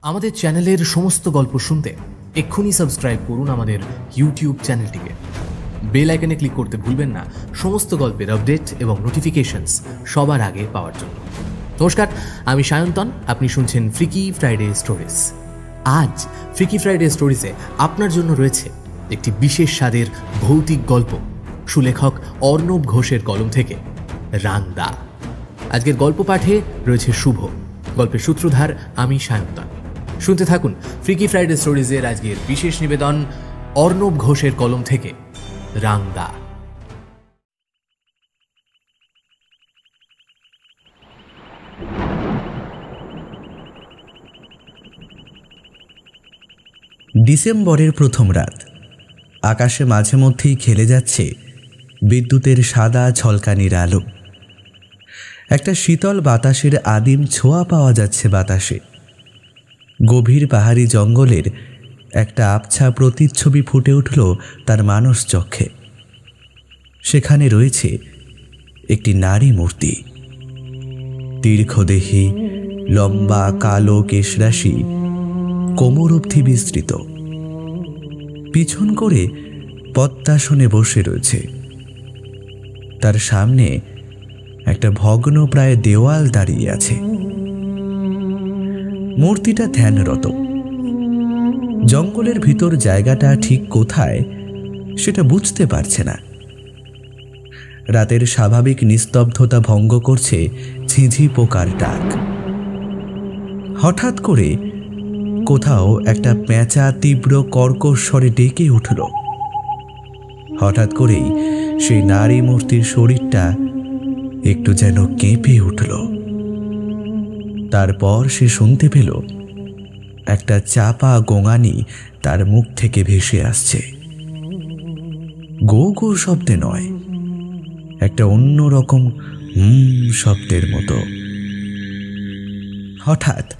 আমাদের চ্যানেলের সমস্ত গল্প শুনতে এক্ষুনি সাবস্ক্রাইব করুন আমাদের ইউটিউব চ্যানেলটিকে। বেল আইকনে ক্লিক করতে ভুলবেন না সমস্ত গল্পের আপডেট এবং নোটিফিকেশনস সবার আগে পাওয়ার জন্য। নমস্কার, আমি সায়ন্তন, আপনি শুনছেন ফ্রিকি ফ্রাইডে স্টোরিজ। আজ ফ্রিকি ফ্রাইডে স্টোরিজে আপনার জন্য রয়েছে একটি বিশেষ স্বাদের ভৌতিক গল্প, সুলেখক অর্ণব ঘোষের কলম থেকে রাংদা। আজকের গল্প পাঠে রয়েছে শুভ, গল্পের সূত্রধার আমি সায়ন্তন। শুনতে থাকুন ফ্রিকি ফ্রাইডে স্টোরিজের আজকের বিশেষ নিবেদন অর্ণব ঘোষের কলম থেকে রাংদা। ডিসেম্বরের প্রথম রাত। আকাশে মাঝে মধ্যেই খেলে যাচ্ছে বিদ্যুতের সাদা ঝলকানির আলো। একটা শীতল বাতাসের আদিম ছোঁয়া পাওয়া যাচ্ছে বাতাসে। গভীর পাহাড়ি জঙ্গলের একটা আবছা প্রতিচ্ছবি ফুটে উঠল তার মানস চক্ষে। সেখানে রয়েছে একটি নারী মূর্তি। দীর্ঘদেহী, লম্বা কালো কেশরাশি, কোমর অবধি বিস্তৃত। পিছন করে পদ্মাসনে বসে রয়েছে। তার সামনে একটা ভগ্নপ্রায় দেওয়াল দাঁড়িয়ে আছে। মূর্তিটা ধ্যানরত। জঙ্গলের ভিতর জায়গাটা ঠিক কোথায় সেটা বুঝতে পারছে না। রাতের স্বাভাবিক নিস্তব্ধতা ভঙ্গ করছে ঝিঝি পোকার ডাক। হঠাৎ করে কোথাও একটা পেঁচা তীব্র কর্কশ স্বরে ডেকে উঠল। হঠাৎ করেই সেই নারী মূর্তির শরীরটা একটু যেন কেঁপে উঠল। তারপর সে শুনতে পেল একটা চাপা গোঙানি তার মুখ থেকে ভেসে আসছে। গো গো শব্দে নয়, একটা অন্যরকম শব্দের মতো। হঠাৎ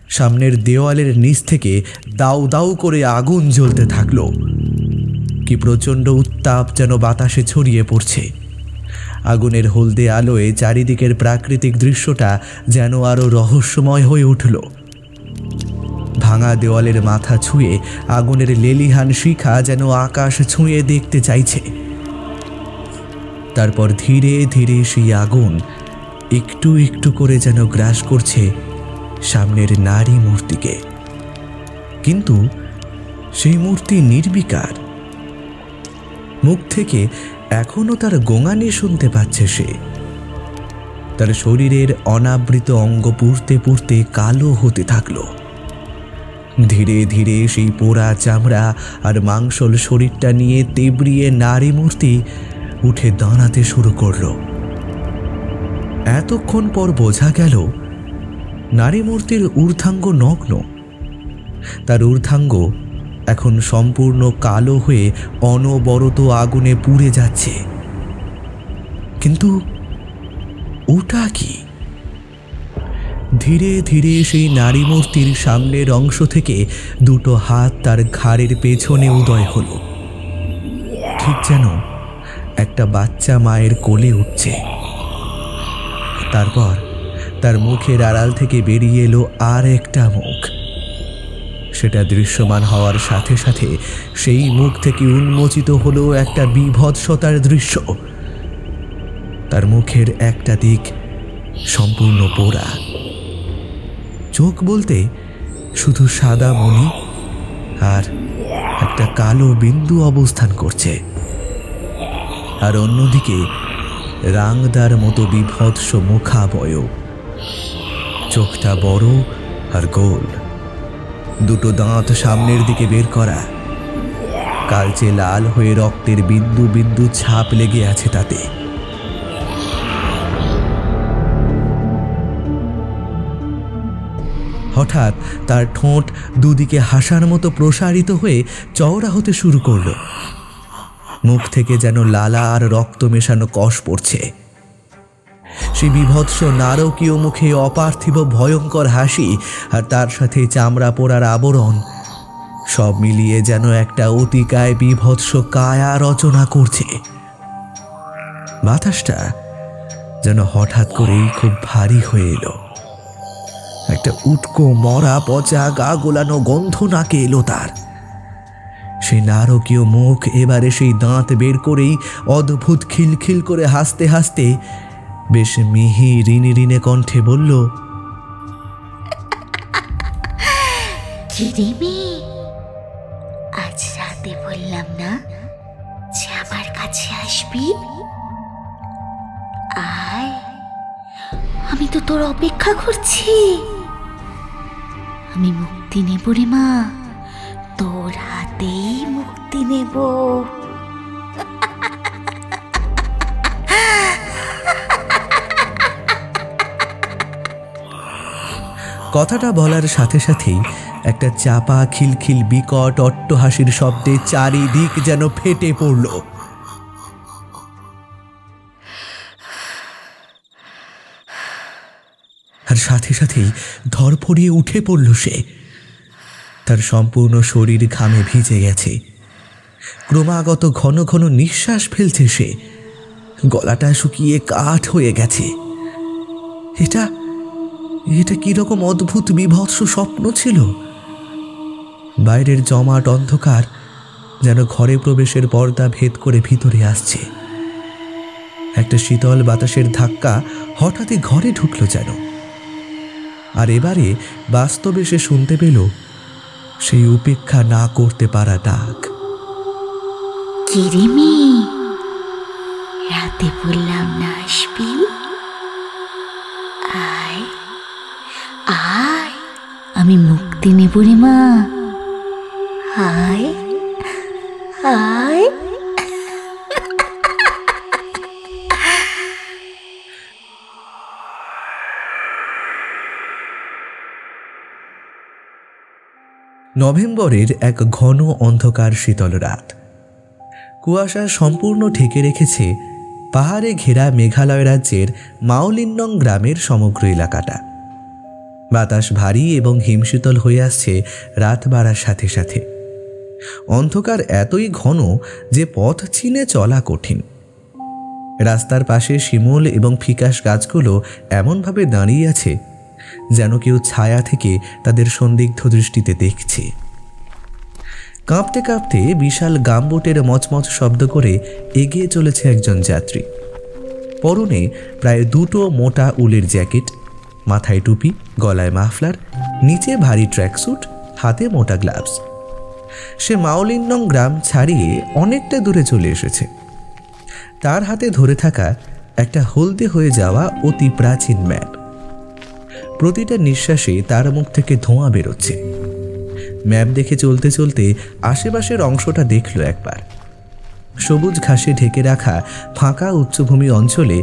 সামনের দেওয়ালের নিচ থেকে দাউ দাউ করে আগুন জ্বলতে থাকলো। কি প্রচণ্ড উত্তাপ যেন বাতাসে ছড়িয়ে পড়ছে। আগুনের হলদে আলোয় চারিদিকের প্রাকৃতিক দৃশ্যটা যেন আরো রহস্যময় হয়ে উঠল। ভাঙা দেওয়ালের মাথা ছুঁয়ে আগুনের লেলিহান শিখা যেন আকাশ ছুঁয়ে দেখতে চাইছে। তারপর ধীরে ধীরে সেই আগুন একটু একটু করে যেন গ্রাস করছে সামনের নারী মূর্তিকে। কিন্তু সেই মূর্তি নির্বিকার। মুখ থেকে এখনো তার গোঙানি শুনতে পাচ্ছে সে। তার শরীরের অনাবৃত অঙ্গ পুড়তে পুড়তে কালো হতে থাকলো। ধীরে ধীরে সেই পোড়া চামড়া আর মাংসল শরীরটা নিয়ে তেবড়িয়ে নারী মূর্তি উঠে দাঁড়াতে শুরু করল। এতক্ষণ পর বোঝা গেল নারী মূর্তির ঊর্ধ্বাঙ্গ নগ্ন। তার ঊর্ধ্বাঙ্গ এখন সম্পূর্ণ কালো হয়ে অনবরত আগুনে পুড়ে যাচ্ছে। কিন্তু ওটা কি? ধীরে ধীরে সেই নারী মূর্তির সামনের অংশ থেকে দুটো হাত তার ঘাড়ের পেছনে উদয় হলো, ঠিক যেন একটা বাচ্চা মায়ের কোলে উঠছে। তারপর তার মুখের আড়াল থেকে বেরিয়ে এলো আর একটা মুখ। সেটা দৃশ্যমান হওয়ার সাথে সাথে সেই মুখ থেকে উন্মোচিত হলো একটা বীভৎসতার দৃশ্য। তার মুখের একটা দিক সম্পূর্ণ পোড়া। চোখ বলতে শুধু সাদা মণি আর একটা কালো বিন্দু অবস্থান করছে। আর অন্যদিকে রাংদার মতো বীভৎস মুখাবয়ব। চোখটা বড় আর গোল, দুটো দাঁত সামনের দিকে বের করা, কালচে লাল হয়ে রক্তের বিন্দু বিন্দু ছাপ লেগে আছে তাতে। হঠাৎ তার ঠোঁট দুদিকে হাসার মতো প্রসারিত হয়ে চওড়া হতে শুরু করলো। মুখ থেকে যেন লালা আর রক্ত মেশানো কষ পড়ছে। সেই বীভৎস নারকীয় মুখে অপার্থিব ভয়ঙ্কর হাসি আর তার সাথে চামড়া পোড়ার আবরণ সব মিলিয়ে যেন একটা অতিকায় বীভৎস কায়া রচনা করছে। বাতাসটা যেন হঠাৎ করেই খুব ভারী হয়ে এলো। একটা উটকো মরা পচা গা গোলানো গন্ধ নাকে এলো তার। সেই নারকীয় মুখ এবারে সেই দাঁত বের করেই অদ্ভুত খিলখিল করে হাসতে হাসতে বেশ মিহি ঋণে ঋণে কণ্ঠে বলল, আজ রাতে বললাম না যে আমার কাছে আসবি? আয়, আমি তো তোর অপেক্ষা করছি। আমি মুক্তি নেব রে মা, তোর হাতেই মুক্তি নেব। কথাটা বলার সাথে সাথেই একটা চাপা খিলখিল বিকট অট্টহাসির শব্দে চারিদিক যেন ফেটে পড়ল। আর সাথে সাথেই ধরফড়িয়ে উঠে পড়ল সে। তার সম্পূর্ণ শরীর ঘামে ভিজে গেছে, ক্রমাগত ঘন ঘন নিঃশ্বাস ফেলছে সে, গলাটা শুকিয়ে কাঠ হয়ে গেছে। এটা এটা কিরকম অদ্ভুত বিভৎস স্বপ্ন ছিল! বাইরের জমাট অন্ধকার যেন ঘরে প্রবেশের পর্দা ভেদ করে ভিতরে আসছে। একটা শীতল বাতাসের ধাক্কা হঠাৎই ঘরে ঢুকল যেন। আর এবারে বাস্তবে সে শুনতে পেল সেই উপেক্ষা না করতে পারা ডাক। কিরিমি, রাতে বললাম না আসবি? আয় আয়, আমি মুক্তি নেব রে মা। আয় আয়। নভেম্বরের এক ঘন অন্ধকার শীতল রাত। কুয়াশা সম্পূর্ণ ঢেকে রেখেছে পাহাড়ে ঘেরা মেঘালয় রাজ্যের মাওলিনং গ্রামের সমগ্র এলাকাটা। বাতাস ভারী এবং হিমশীতল হয়ে আসছে রাত বাড়ার সাথে সাথে। অন্ধকার এতই ঘন যে পথ চিনে চলা কঠিন। রাস্তার পাশে শিমুল এবং ফিকাস গাছগুলো এমনভাবে দাঁড়িয়ে আছে যেন কেউ ছায়া থেকে তাদের সন্দিগ্ধ দৃষ্টিতে দেখছে। কাঁপতে কাঁপতে বিশাল গামবুটের মচমচ শব্দ করে এগিয়ে চলেছে একজন যাত্রী। পরনে প্রায় 2টো মোটা উলের জ্যাকেট, মাথায় টুপি, গলায় মাফলার, নিচে ভারী ট্র্যাকস্যুট, হাতে মোটা গ্লাভস। সে মাওলিনং গ্রাম ছাড়িয়ে অনেকটা দূরে চলে এসেছে। তার হাতে ধরে থাকা একটা হলদে হয়ে যাওয়া অতি প্রাচীন ম্যাপ। প্রতিটা নিঃশ্বাসে তার মুখ থেকে ধোঁয়া বেরোচ্ছে। ম্যাপ দেখে চলতে চলতে আশেপাশের অংশটা দেখল একবার। সবুজ ঘাসে ঢেকে রাখা ফাঁকা উচ্চভূমি অঞ্চলে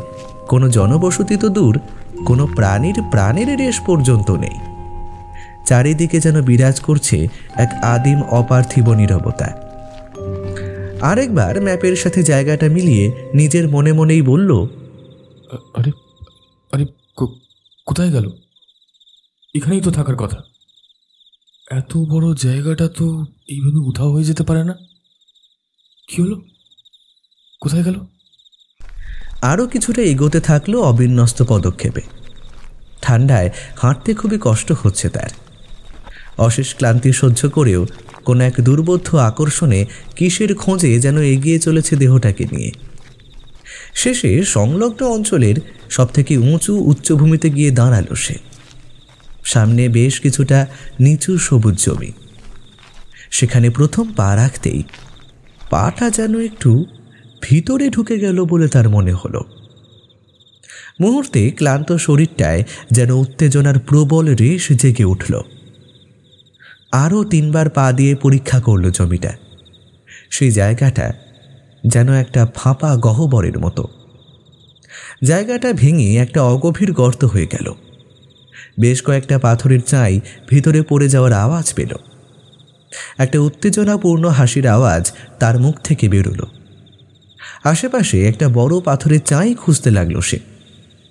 কোনো জনবসতি তো দূর, কোনো প্রাণের রেশ পর্যন্ত নেই। চারিদিকে যেন বিরাজ করছে এক আদিম অপার্থিব নীরবতা। আরেকবার ম্যাপের সাথে জায়গাটা মিলিয়ে নিজের মনে মনেই বলল, আরে আরে কোথায় গেল? এখানেই তো থাকার কথা। এত বড় জায়গাটা তো এইভাবে উধাও হয়ে যেতে পারে না। কি হলো? কোথায় গেল? আরও কিছুটা এগোতে থাকলো অবিন্যস্ত পদক্ষেপে। ঠান্ডায় হাঁটতে খুবই কষ্ট হচ্ছে তার। অশেষ ক্লান্তি সহ্য করেও কোনো এক দুর্বোধ্য আকর্ষণে কিসের খোঁজে যেন এগিয়ে চলেছে দেহটাকে নিয়ে। শেষে সংলগ্ন অঞ্চলের সবথেকে উঁচু উচ্চভূমিতে গিয়ে দাঁড়ালো সে। সামনে বেশ কিছুটা নিচু সবুজ জমি। সেখানে প্রথম পা রাখতেই পাটা যেন একটু ভিতরে ঢুকে গেল বলে তার মনে হলো। মুহূর্তে ক্লান্ত শরীরটায় যেন উত্তেজনার প্রবল রেশ জেগে উঠল। আরও 3বার পা দিয়ে পরীক্ষা করল জমিটা। সেই জায়গাটা যেন একটা ফাঁপা গহ্বরের মতো। জায়গাটা ভেঙে একটা অগভীর গর্ত হয়ে গেল। বেশ কয়েকটা পাথরের চাই ভিতরে পড়ে যাওয়ার আওয়াজ পেল। একটা উত্তেজনাপূর্ণ হাসির আওয়াজ তার মুখ থেকে বেরোলো। আশেপাশে একটা বড় পাথরের চাই খুঁজতে লাগলো সে,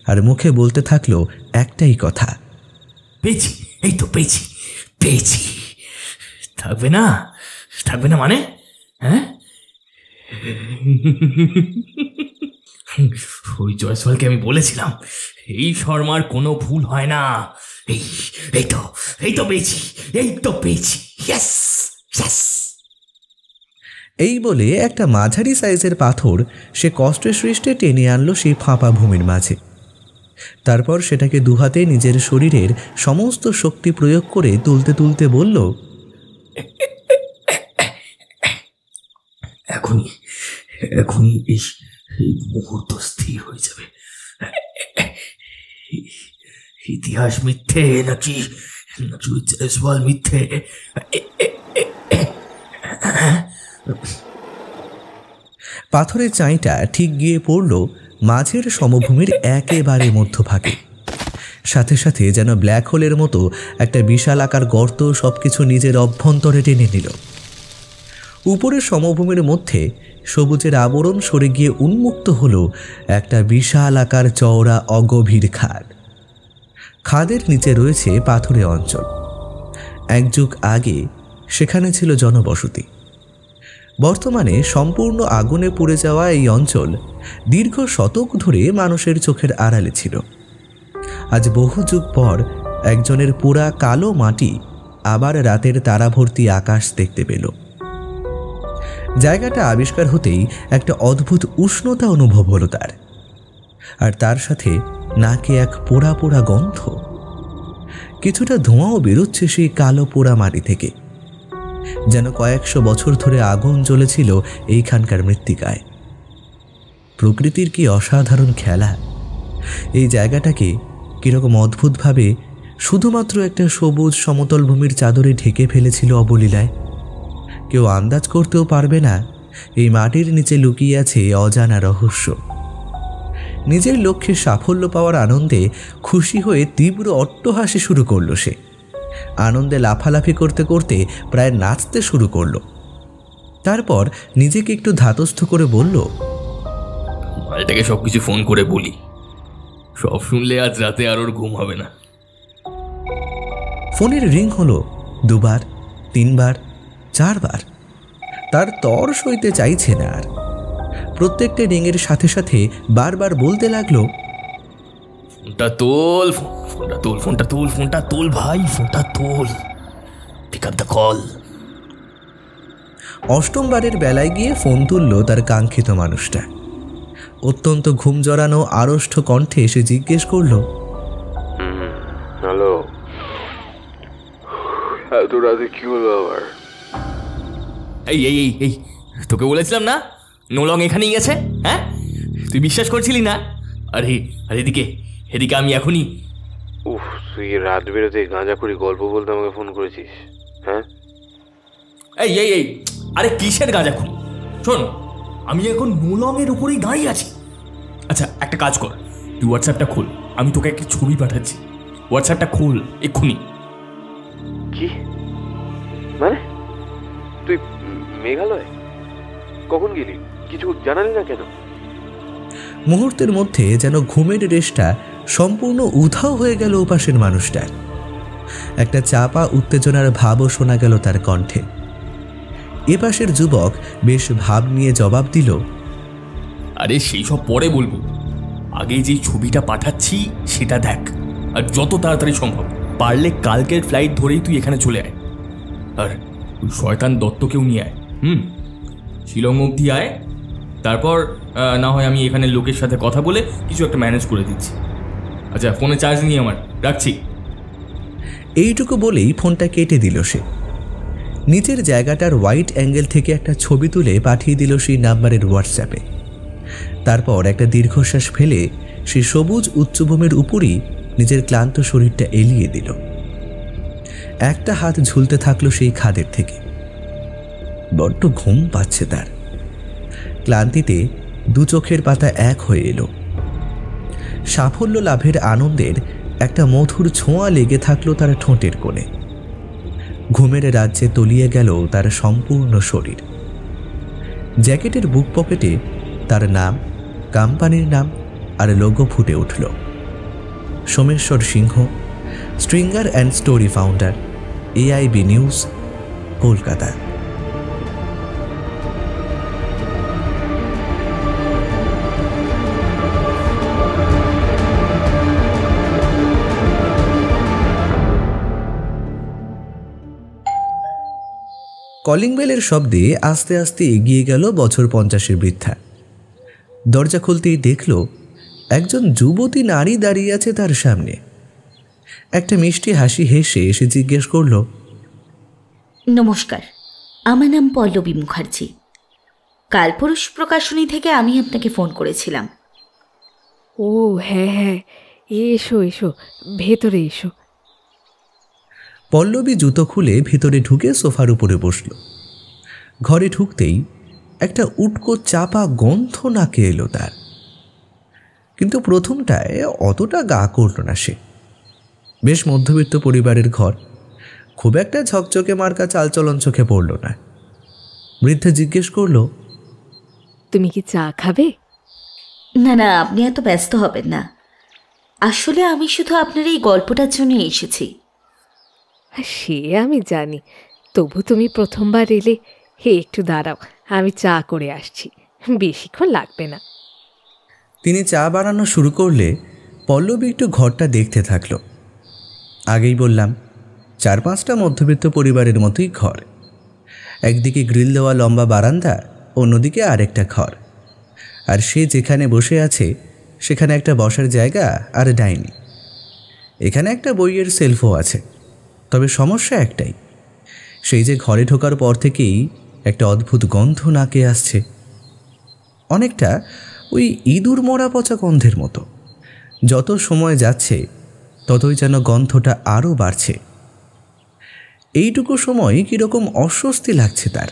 আর মুখে বলতে থাকলো একটাই কথা, পেয়েছি, এই তো পেয়েছি পেয়েছি। থাকবে না? থাকবে না মানে? হ্যাঁ, ওই জয়সওয়ালকে আমি বলেছিলাম এই শর্মার কোনো ভুল হয় না, এই এই তো এই তো পেয়েছি, এই তো পেয়েছি, ইয়েস ইয়েস। এই বলে একটা মাঝারি সাইজের পাথর সে কষ্টে সৃষ্টে টেনে আনলো সেই ফাঁপা ভূমির মাঝে। তারপর সেটাকে দুহাতে নিজের শরীরের সমস্ত শক্তি প্রয়োগ করে তুলতে তুলতে বলল, এখনই এখনই এই মুহূর্ত স্থির হয়ে যাবে। ইতিহাস মিথ্যে নাকি নাকি জয়সওয়াল মিথ্যে? পাথরের চাঁইটা ঠিক গিয়ে পড়ল মাঝের সমভূমির একেবারে মধ্যভাগে। সাথে সাথে যেন ব্ল্যাক হোলের মতো একটা বিশাল আকার গর্ত সবকিছু নিজের অভ্যন্তরে টেনে নিল। উপরের সমভূমির মধ্যে সবুজের আবরণ সরে গিয়ে উন্মুক্ত হলো একটা বিশাল আকার চওড়া অগভীর খাদ। খাদের নিচে রয়েছে পাথুরে অঞ্চল। এক যুগ আগে সেখানে ছিল জনবসতি। বর্তমানে সম্পূর্ণ আগুনে পুড়ে যাওয়া এই অঞ্চল দীর্ঘ শতক ধরে মানুষের চোখের আড়ালে ছিল। আজ বহু যুগ পর একজনের পোড়া কালো মাটি আবার রাতের তারাভর্তি আকাশ দেখতে পেল। জায়গাটা আবিষ্কার হতেই একটা অদ্ভুত উষ্ণতা অনুভব হলো তার, আর তার সাথে নাকে এক পোড়া পোড়া গন্ধ। কিছুটা ধোঁয়াও বেরোচ্ছে সেই কালো পোড়া মাটি থেকে, যেন কয়েকশো বছর ধরে আগুন জ্বলেছিল এইখানকার মৃত্তিকায়। প্রকৃতির কি অসাধারণ খেলা! এই জায়গাটাকে কিরকম অদ্ভুতভাবে শুধুমাত্র একটা সবুজ সমতল ভূমির চাদরে ঢেকে ফেলেছিল অবলীলায়। কেউ আন্দাজ করতেও পারবে না এই মাটির নিচে লুকিয়ে আছে অজানা রহস্য। নিজের লক্ষ্যে সাফল্য পাওয়ার আনন্দে খুশি হয়ে তীব্র অট্টহাসি শুরু করলো সে। আনন্দে লাফালাফি করতে করতে প্রায় নাচতে শুরু করলো। তারপর নিজেকে একটু ধাতস্থ করে বলল, মালটাকে সবকিছু ফোন করে বলি, সব শুনলে আজ রাতে আর ওর ঘুম হবে না। ফোনের রিং হলো 2 বার, 3 বার, 4 বার। তার তর সইতে চাইছে না আর। প্রত্যেকটা রিংয়ের সাথে সাথে বারবার বলতে লাগলো, ফোনটা তোল, ফোনটা তোল, ফোনটা তোল, ফোনটা তোল ভাই, ফোনটা তোল, পিক আপ দ্য কল। 8ম বারের বেলায় গিয়ে ফোন তুলল তার কাঙ্ক্ষিত মানুষটা। অত্যন্ত ঘুম জড়ানো আড়ষ্ট কণ্ঠে এসে জিজ্ঞেস করল, হ্যালো, এত রাতে কি হলো আবার? এই এই এই এই তোকে বলেছিলাম না নোলং এখানেই গেছে, হ্যাঁ? তুই বিশ্বাস করছিলি না? আরে আরে এদিকে এদিকে আমি এখনই। উফ, তুই রাত বেরোতে গাঁজা করি গল্প বলতে আমাকে ফোন করেছিস, হ্যাঁ? এই এই এই আরে কিসের গাঁজাখুরি? শোন, আমি এখন নোলংয়ের উপরেই দাঁড়িয়ে আছি। আচ্ছা একটা কাজ কর, তুই হোয়াটসঅ্যাপটা খোল, আমি তোকে একটা ছবি পাঠাচ্ছি। হোয়াটসঅ্যাপটা খোল এক্ষুনি। কি মানে? তুই মেঘালয় কখন গেলি? কিছু জানালি না কেন? মুহূর্তের মধ্যে যেন ঘুমের রেশটা সম্পূর্ণ উধাও হয়ে গেল ওপাশের মানুষটার। একটা চাপা উত্তেজনার ভাবও শোনা গেল তার কণ্ঠে। এপাশের যুবক বেশ ভাব নিয়ে জবাব দিল, আরে সেই সব পরে বলবো, আগে যে ছবিটা পাঠাচ্ছি সেটা দেখ, আর যত তাড়াতাড়ি সম্ভব পারলে কালকের ফ্লাইট ধরেই তুই এখানে চলে আয়। আর শয়তান দত্তকেও নিয়ে আয়। শিলং অবধি আয়, তারপর না হয় আমি এখানে লোকের সাথে কথা বলে কিছু একটা ম্যানেজ করে দিচ্ছি। আচ্ছা ফোনে চার্জ নিয়ে আমার, রাখছি। এইটুকু বলেই ফোনটা কেটে দিল সে। নিচের জায়গাটার ওয়াইড অ্যাঙ্গেল থেকে একটা ছবি তুলে পাঠিয়ে দিল সেই নাম্বারের হোয়াটসঅ্যাপে। তারপর একটা দীর্ঘশ্বাস ফেলে সেই সবুজ উচ্চভূমির উপরই নিজের ক্লান্ত শরীরটা এলিয়ে দিল। একটা হাত ঝুলতে থাকলো সেই খাদের থেকে। বড্ড ঘুম পাচ্ছে তার। ক্লান্তিতে 2 চোখের পাতা এক হয়ে এলো। সাফল্য লাভের আনন্দের একটা মধুর ছোঁয়া লেগে থাকলো তার ঠোঁটের কোণে। ঘুমের রাজ্যে তলিয়ে গেল তার সম্পূর্ণ শরীর। জ্যাকেটের বুক পকেটে তার নাম, কোম্পানির নাম আর লোগো ফুটে উঠল। Someshwar Singh, stringer and story founder, AIB news, Kolkata. Calling বেলের শব্দে আস্তে আস্তে এগিয়ে গেল বছর 50-এর বৃদ্ধা। দরজা খুলতেই দেখল একজন যুবতী নারী দাঁড়িয়ে আছে তার সামনে। একটা মিষ্টি হাসি হেসে এসে জিজ্ঞেস করল, নমস্কার, আমার নাম পল্লবী মুখার্জি। কালপুরুষ প্রকাশনী থেকে আমি আপনাকে ফোন করেছিলাম। ও হ্যাঁ হ্যাঁ, এসো এসো, ভেতরে এসো। পল্লবী জুতো খুলে ভিতরে ঢুকে সোফার উপরে বসল। ঘরে ঢুকতেই একটা উটকো চাপা গন্ধ নাকে এলো তার, কিন্তু প্রথমটায় অতটা গা করল না সে। বেশ মধ্যবিত্ত পরিবারের ঘর, খুব একটা ঝকঝকে মার্কা চালচলন চোখে পড়ল না। বৃদ্ধা জিজ্ঞেস করল, তুমি কি চা খাবে? না না, আপনি এত ব্যস্ত হবেন না। আসলে আমি শুধু আপনার এই গল্পটার জন্য এসেছি। সে আমি জানি, তবু তুমি প্রথমবার এলে। হে একটু দাঁড়াও, আমি চা করে আসছি, বেশিক্ষণ লাগবে না। তিনি চা বানানো শুরু করলে পল্লবী একটু ঘরটা দেখতে থাকল। আগেই বললাম, 4-5টা মধ্যবিত্ত পরিবারের মতোই ঘর। একদিকে গ্রিল দেওয়া লম্বা বারান্দা, অন্যদিকে আরেকটা ঘর। আর সে যেখানে বসে আছে সেখানে একটা বসার জায়গা আর ডাইনিং। এখানে একটা বইয়ের সেলফও আছে। তবে সমস্যা একটাই, সেই যে ঘরে ঢোকার পর থেকেই একটা অদ্ভুত গন্ধ নাকে আসছে, অনেকটা ওই ইঁদুর মরা পচা গন্ধের মতো। যত সময় যাচ্ছে ততই যেন গন্ধটা আরও বাড়ছে। এইটুকু সময় কীরকম অস্বস্তি লাগছে তার।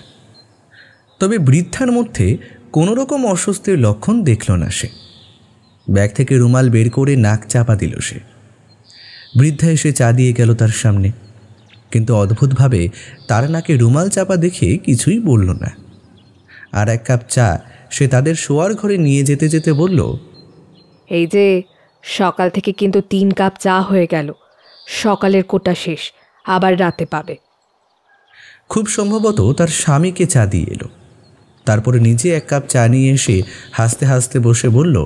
তবে বৃদ্ধার মধ্যে কোনো রকম অস্বস্তির লক্ষণ দেখল না সে। ব্যাগ থেকে রুমাল বের করে নাক চাপা দিল সে। বৃদ্ধা এসে চা দিয়ে গেল তার সামনে, কিন্তু অদ্ভুতভাবে তার নাকে রুমাল চাপা দেখে কিছুই বলল না। আর 1 কাপ চা সে তাদের শোয়ার ঘরে নিয়ে যেতে যেতে বলল, এই যে সকাল থেকে কিন্তু 3 কাপ চা হয়ে গেল। সকালের কোটা শেষ, আবার রাতে পাবে। খুব সম্ভবত তার স্বামীকে চা দিয়ে এলো। তারপরে নিজে 1 কাপ চা নিয়ে এসে হাসতে হাসতে বসে বলল,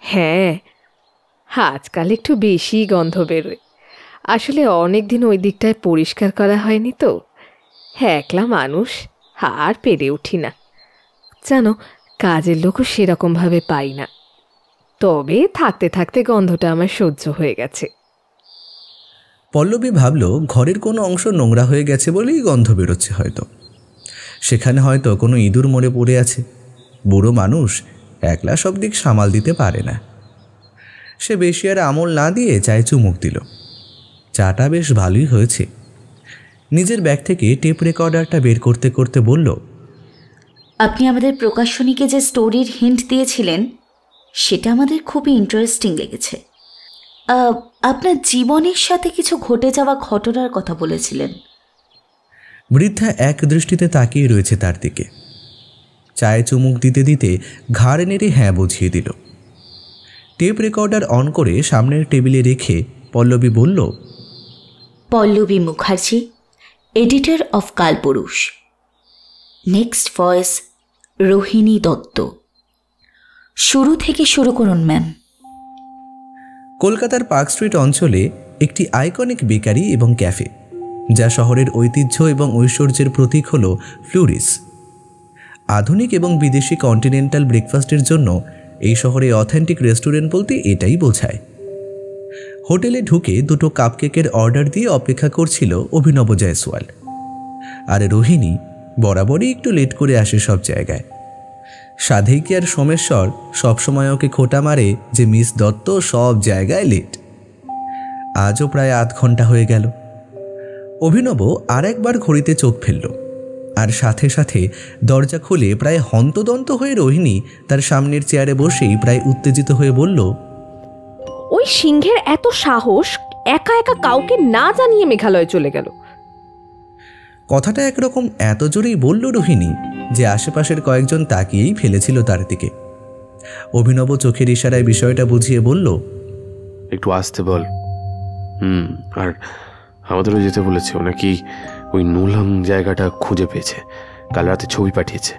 হ্যাঁ, আজকাল একটু বেশি গন্ধ বেরোয়। আসলে অনেক দিন ওই দিকটায় পরিষ্কার করা হয়নি তো। একলা মানুষ, আর পেরে উঠি না। জানো, কাজের লোকও সেরকমভাবে পাই না। তবে থাকতে থাকতে গন্ধটা আমার সহ্য হয়ে গেছে। পল্লবী ভাবল ঘরের কোনো অংশ নোংরা হয়ে গেছে বলেই গন্ধ বেরোচ্ছে হয়তো। সেখানে হয়তো কোনো ইঁদুর মরে পড়ে আছে। বুড়ো মানুষ একলা সব দিক সামাল দিতে পারে না। সে বেশি আর আমল না দিয়ে চায়ে চুমুক দিল। চাটা বেশ ভালোই হয়েছে। নিজের ব্যাগ থেকে টেপ রেকর্ডারটা বের করতে করতে বলল, আপনি আমাদের প্রকাশনীকে যে স্টোরির হিন্ট দিয়েছিলেন সেটা আমাদের খুবই ইন্টারেস্টিং লেগেছে। আপনার জীবনের সাথে কিছু ঘটে যাওয়া ঘটনার কথা বলেছিলেন। বৃদ্ধা এক দৃষ্টিতে তাকিয়ে রয়েছে তার দিকে। চায়ে চুমুক দিতে দিতে ঘাড় নেড়ে হ্যাঁ বুঝিয়ে দিল। টেপ রেকর্ডার অন করে সামনের টেবিলে রেখে পল্লবী বলল, Pallabi Mukherjee, editor of Kalpurush. Next voice Rohini Dutta. শুরু থেকে শুরু করুন ম্যাম। কলকাতার পার্ক স্ট্রিট অঞ্চলে একটি আইকনিক বেকারি এবং ক্যাফে, যা শহরের ঐতিহ্য এবং ঐশ্বর্যের প্রতীক হল ফ্লুরিস। আধুনিক এবং বিদেশি কন্টিনেন্টাল ব্রেকফাস্টের জন্য এই শহরে অথেন্টিক রেস্টুরেন্ট বলতে এটাই বোঝায়। হোটেলে ঢুকে 2টো কাপকেকের অর্ডার দিয়ে অপেক্ষা করছিল অভিনব জয়সওয়াল। আর রোহিণী বরাবরই একটু লেট করে আসে সব জায়গায়। সাধেকি আর সোমেশ্বর সবসময় ওকে খোঁটা মারে যে মিস দত্ত সব জায়গায় লেট। আজও প্রায় আধ ঘন্টা হয়ে গেল। অভিনব আর একবার ঘড়িতে চোখ ফেলল, আর সাথে সাথে দরজা খুলে প্রায় হন্তদন্ত হয়ে রোহিণী তার সামনের চেয়ারে বসেই প্রায় উত্তেজিত হয়ে বলল, ওই সিংহের এত সাহস, একা একা কাউকে না জানিয়ে মেঘালয়ে চলে গেল। কথাটা একরকম এত জোরেই বলল রোহিণী যে আশেপাশের কয়েকজন তাকিয়েই ফেলেছিল তার দিকে। অভিনব চোখের ইশারায় বিষয়টা বুঝিয়ে বলল, একটু আসতে বল। আর আমাদেরও যেতে বলেছে। ও নাকি ওই নুলং জায়গাটা খুঁজে পেয়েছে, কাল রাতে ছবি পাঠিয়েছে।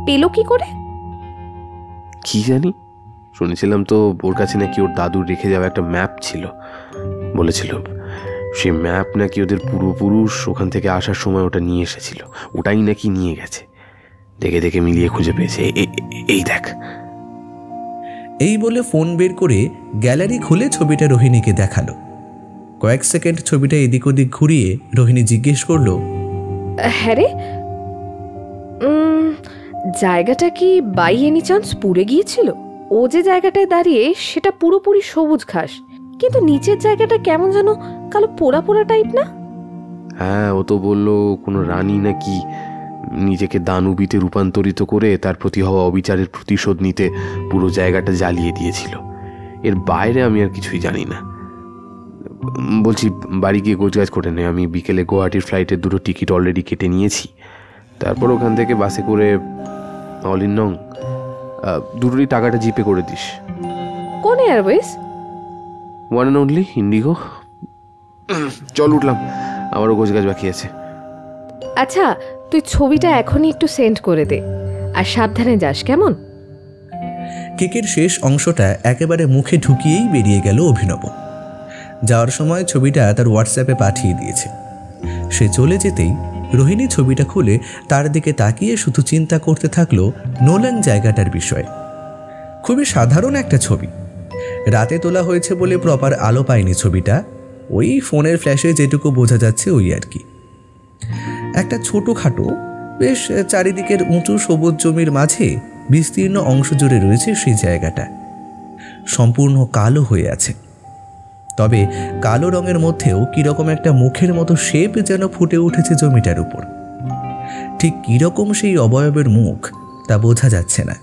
পেলো কি করে? কি জানি, শুনেছিলাম তো ওর কাছে নাকি ওর দাদুর রেখে যাওয়া একটা ম্যাপ ছিল। বলেছিল সেই ম্যাপ নাকি ওদের পূর্বপুরুষ ওখান থেকে আসার সময় ওটা নিয়ে এসেছিল, ওটাই নাকি নিয়ে গেছে। দেখে দেখে মিলিয়ে খুঁজে পেয়েছে। এই দেখ। এই বলে ফোন বের করে গ্যালারি খুলে ছবিটা রোহিণীকে দেখালো। কয়েক সেকেন্ড ছবিটা এদিক ওদিক ঘুরিয়ে রোহিণী জিজ্ঞেস করলো, হ্যাঁ রে, জায়গাটা কি বাই এনি চান্স পুড়ে গিয়েছিল? ও যে জায়গাটায় দাঁড়িয়ে সেটা পুরোপুরি সবুজ ঘাস, কিন্তু নিচের জায়গাটা কেমন যেন কালো পোড়া পোড়া টাইপ না? হ্যাঁ, ও তো বললো কোনো রানী নাকি নিজেকে দানবীতে রূপান্তরিত করে তার প্রতি হওয়া অবিচারের প্রতিশোধ নিতে পুরো জায়গাটা জ্বালিয়ে দিয়েছিল। এর বাইরে আমি আর কিছুই জানি না। বলছি, বাড়ি গিয়ে গোছগাছ করে নে। আমি বিকেলে গুয়াহাটির ফ্লাইটের 2টো টিকিট অলরেডি কেটে নিয়েছি। তারপর ওখান থেকে বাসে করে অল ইন নং। দুটোরই টাকাটা জিপে করে দিস। কোন Airways? One and only Indigo. চল উঠলাম, আমারও গোছগাছ বাকি আছে। আচ্ছা, তুই ছবিটা এখনই একটু সেন্ড করে দে, আর সাবধানে যাস, কেমন? কেকের শেষ অংশটা একেবারে মুখে ঢুকিয়েই বেরিয়ে গেল অভিনব। যাওয়ার সময় ছবিটা তার হোয়াটসঅ্যাপে পাঠিয়ে দিয়েছে। সে চলে যেতেই রোহিণী ছবিটা খুলে তার দিকে তাকিয়ে শুধু চিন্তা করতে থাকলো নোলাং জায়গাটার বিষয়ে। খুবই সাধারণ একটা ছবি, রাতে তোলা হয়েছে বলে প্রপার আলো পায়নি ছবিটা। ওই ফোনের ফ্ল্যাশে যেটুকু বোঝা যাচ্ছে ওই আর কি। একটা ছোটোখাটো বেশ চারিদিকের উঁচু সবুজ জমির মাঝে বিস্তীর্ণ অংশ জুড়ে রয়েছে সেই জায়গাটা। সম্পূর্ণ কালো হয়ে আছে, তবে কালো রঙের মধ্যেও কীরকম একটা মুখের মতো শেপ যেন ফুটে উঠেছে জমিটার উপর। ঠিক কীরকম সেই অবয়বের মুখ তা বোঝা যাচ্ছে না,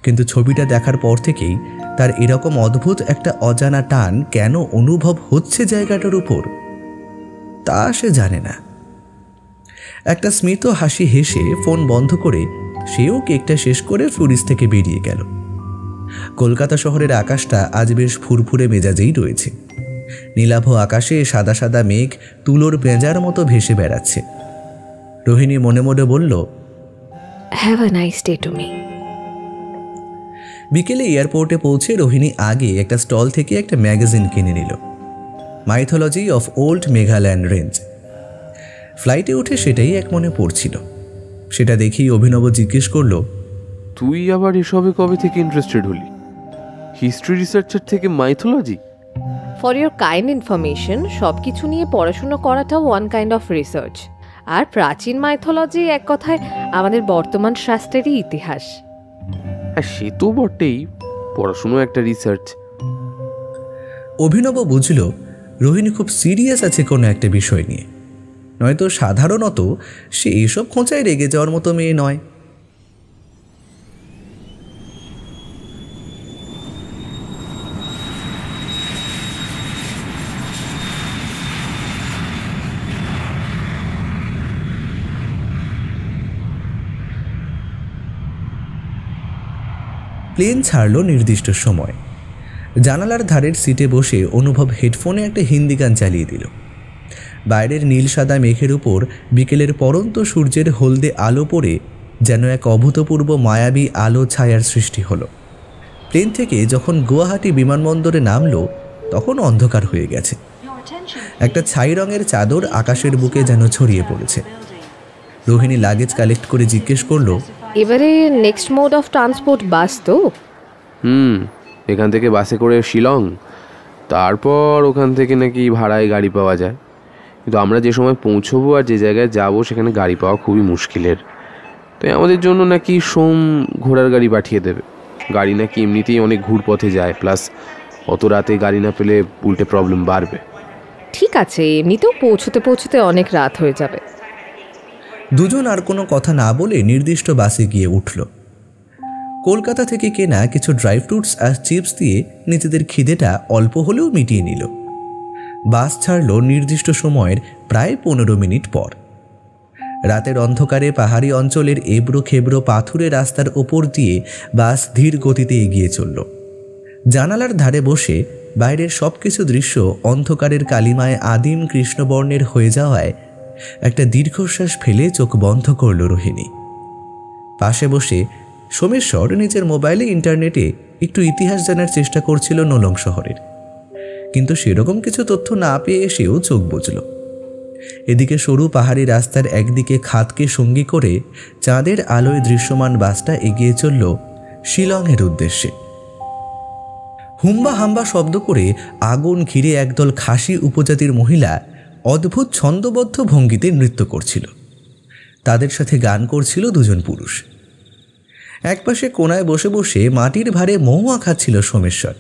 কিন্তু ছবিটা দেখার পর থেকেই তার এরকম অদ্ভুত একটা অজানা টান কেন অনুভব হচ্ছে জায়গাটার উপর তা সে জানে না। একটা স্মিত হাসি হেসে ফোন বন্ধ করে সেও কেকটা শেষ করে ফ্লোরিস থেকে বেরিয়ে গেল। কলকাতা শহরের আকাশটা আজ বেশ ফুরফুরে মেজাজেই রয়েছে। নীলাভ আকাশে সাদা সাদা মেঘ তুলোর পেঁজার মতো ভেসে বেড়াচ্ছে। রোহিণী মনে মনে বলল, have a nice day to me. বিকেলে এয়ারপোর্টে পৌঁছে রোহিণী আগে একটা স্টল থেকে একটা ম্যাগাজিন কিনে নিল, mythology of old Meghalayan range. ফ্লাইটে উঠে সেটাই এক মনে পড়ছিল। সেটা দেখেই অভিনব জিজ্ঞেস করল, তুই আবার এসবে কবে থেকে ইন্টারেস্টেড হলি? হিস্ট্রি রিসার্চার থেকে mythology? For your kind information, সব কিছু নিয়ে পড়াশুনো করাটাও ওয়ান কাইন্ড অফ রিসার্চ। আর প্রাচীন মাইথোলজি এক কথায় আমাদের বর্তমান শাস্ত্রেরই ইতিহাস। হ্যাঁ, সে তো বটেই, পড়াশুনো একটা রিসার্চ। অভিনব বুঝল রোহিণী খুব সিরিয়াস আছে কোনো একটা বিষয় নিয়ে, নয়তো সাধারণত সে এইসব খোঁচায় রেগে যাওয়ার মতো মেয়ে নয়। প্লেন ছাড়ল নির্দিষ্ট সময়। জানালার ধারের সিটে বসে অনুভব হেডফোনে একটা হিন্দি গান চালিয়ে দিল। বাইরের নীল সাদা মেঘের উপর বিকেলের পরন্ত সূর্যের হলদে আলো পড়ে যেন এক অভূতপূর্ব মায়াবী আলো ছায়ার সৃষ্টি হলো। প্লেন থেকে যখন গুয়াহাটি বিমানবন্দরে নামলো তখন অন্ধকার হয়ে গেছে। একটা ছাই রঙের চাদর আকাশের বুকে যেন ছড়িয়ে পড়েছে। রোহিণী লাগেজ কালেক্ট করে জিজ্ঞেস করলো, এবারে নেক্সট মোড অফ ট্রান্সপোর্ট বাস তো? এখান থেকে বাসে করে শিলং, তারপর ওখান থেকে নাকি ভাড়ায় গাড়ি পাওয়া যায়। কিন্তু আমরা যে সময় পৌঁছবো আর যে জায়গায় যাব সেখানে গাড়ি পাওয়া খুবই মুশকিলের। তাই আমাদের জন্য নাকি সোম ঘোড়ার গাড়ি পাঠিয়ে দেবে। গাড়ি নাকি এমনিতেই অনেক ঘুরপথে যায়, প্লাস অত রাতে গাড়ি না পেলে উল্টে প্রবলেম বাড়বে। ঠিক আছে, এমনিতেও পৌঁছতে পৌঁছতে অনেক রাত হয়ে যাবে। দুজন আর কোনো কথা না বলে নির্দিষ্ট বাসে গিয়ে উঠল। কলকাতা থেকে কেনা কিছু ড্রাই ফ্রুটস আর চিপস দিয়ে নিজেদের খিদেটা অল্প হলেও মিটিয়ে নিল। বাস ছাড়ল নির্দিষ্ট সময়ের প্রায় 15 মিনিট পর। রাতের অন্ধকারে পাহাড়ি অঞ্চলের এবড়ো খেবড়ো পাথুরে রাস্তার ওপর দিয়ে বাস ধীর গতিতে এগিয়ে চলল। জানালার ধারে বসে বাইরের সব কিছু দৃশ্য অন্ধকারের কালিমায় আদিম কৃষ্ণবর্ণের হয়ে যাওয়ায় একটা দীর্ঘশ্বাস ফেলে চোখ বন্ধ করল রোহিণী। পাশে বসে সোমেশ্বর নিজের মোবাইলে ইন্টারনেটে একটু ইতিহাস জানার চেষ্টা করছিল নোলং শহরের, কিন্তু সেরকম কিছু তথ্য না পেয়ে সেও চোখ বুঝল। এদিকে সরু পাহাড়ি রাস্তার একদিকে খাদকে সঙ্গী করে চাঁদের আলোয় দৃশ্যমান বাসটা এগিয়ে চলল শিলংয়ের উদ্দেশ্যে। হুম্বা হাম্বা শব্দ করে আগুন ঘিরে একদল খাসি উপজাতির মহিলা অদ্ভুত ছন্দবদ্ধ ভঙ্গিতে নৃত্য করছিল। তাদের সাথে গান করছিল দুজন পুরুষ। একপাশে কোনায় বসে বসে মাটির ভারে মহুয়া খাচ্ছিল সোমেশ্বর,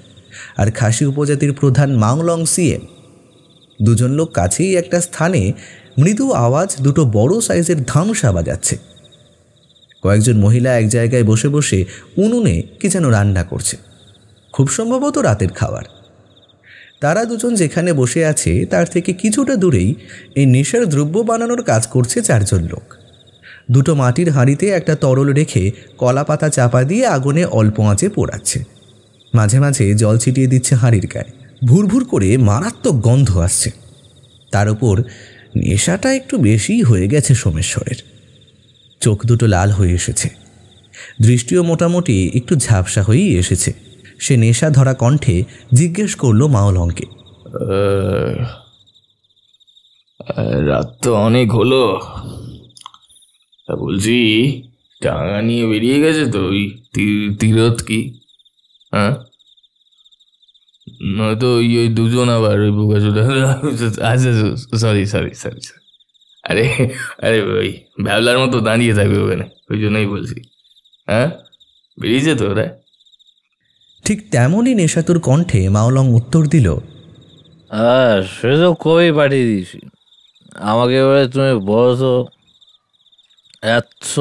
আর খাসি উপজাতির প্রধান মাংলং সিএম। দুজন লোক কাছেই একটা স্থানে মৃদু আওয়াজ দুটো বড় সাইজের ধামসা বাজাচ্ছে। কয়েকজন মহিলা এক জায়গায় বসে বসে উনুনে কি যেন রান্না করছে, খুব সম্ভবত রাতের খাবার। তারা দুজন যেখানে বসে আছে তার থেকে কিছুটা দূরেই এই নেশার দ্রব্য বানানোর কাজ করছে চারজন লোক। দুটো মাটির হাঁড়িতে একটা তরল রেখে কলা পাতা চাপা দিয়ে আগুনে অল্প আঁচে পোড়াচ্ছে। মাঝে মাঝে জল ছিটিয়ে দিচ্ছে হাঁড়ির গায়ে। ভুরভুর করে মারাত্মক গন্ধ আসছে। তার উপর নেশাটা একটু বেশিই হয়ে গেছে সোমেশ্বরের। চোখ দুটো লাল হয়ে এসেছে, দৃষ্টিও মোটামুটি একটু ঝাপসা হয়েই এসেছে। সে নেশা ধরা কণ্ঠে জিজ্ঞেস করলো মাওলংকে, রাত তো অনেক হলো, তা বলছি টাঙা নিয়ে বেরিয়ে গেছে তো ওই তীরথ কি? হ্যাঁ, নয়তো ওই দুজন আবার ওই বোকাচোদা। আচ্ছা সরি সরি সরি সরি, আরে আরে ওই ভ্যাবলার মতো দাঁড়িয়ে থাকবে ওখানে, ওই জন্যই বলছি। হ্যাঁ, বেরিয়েছে তো ওরা। ঠিক তেমনই নেশাতুর কণ্ঠে মাওলং উত্তর দিল, সে তো কবেই পাঠিয়ে দিয়েছি। আমাকে এবারে তুমি বলো তো, এত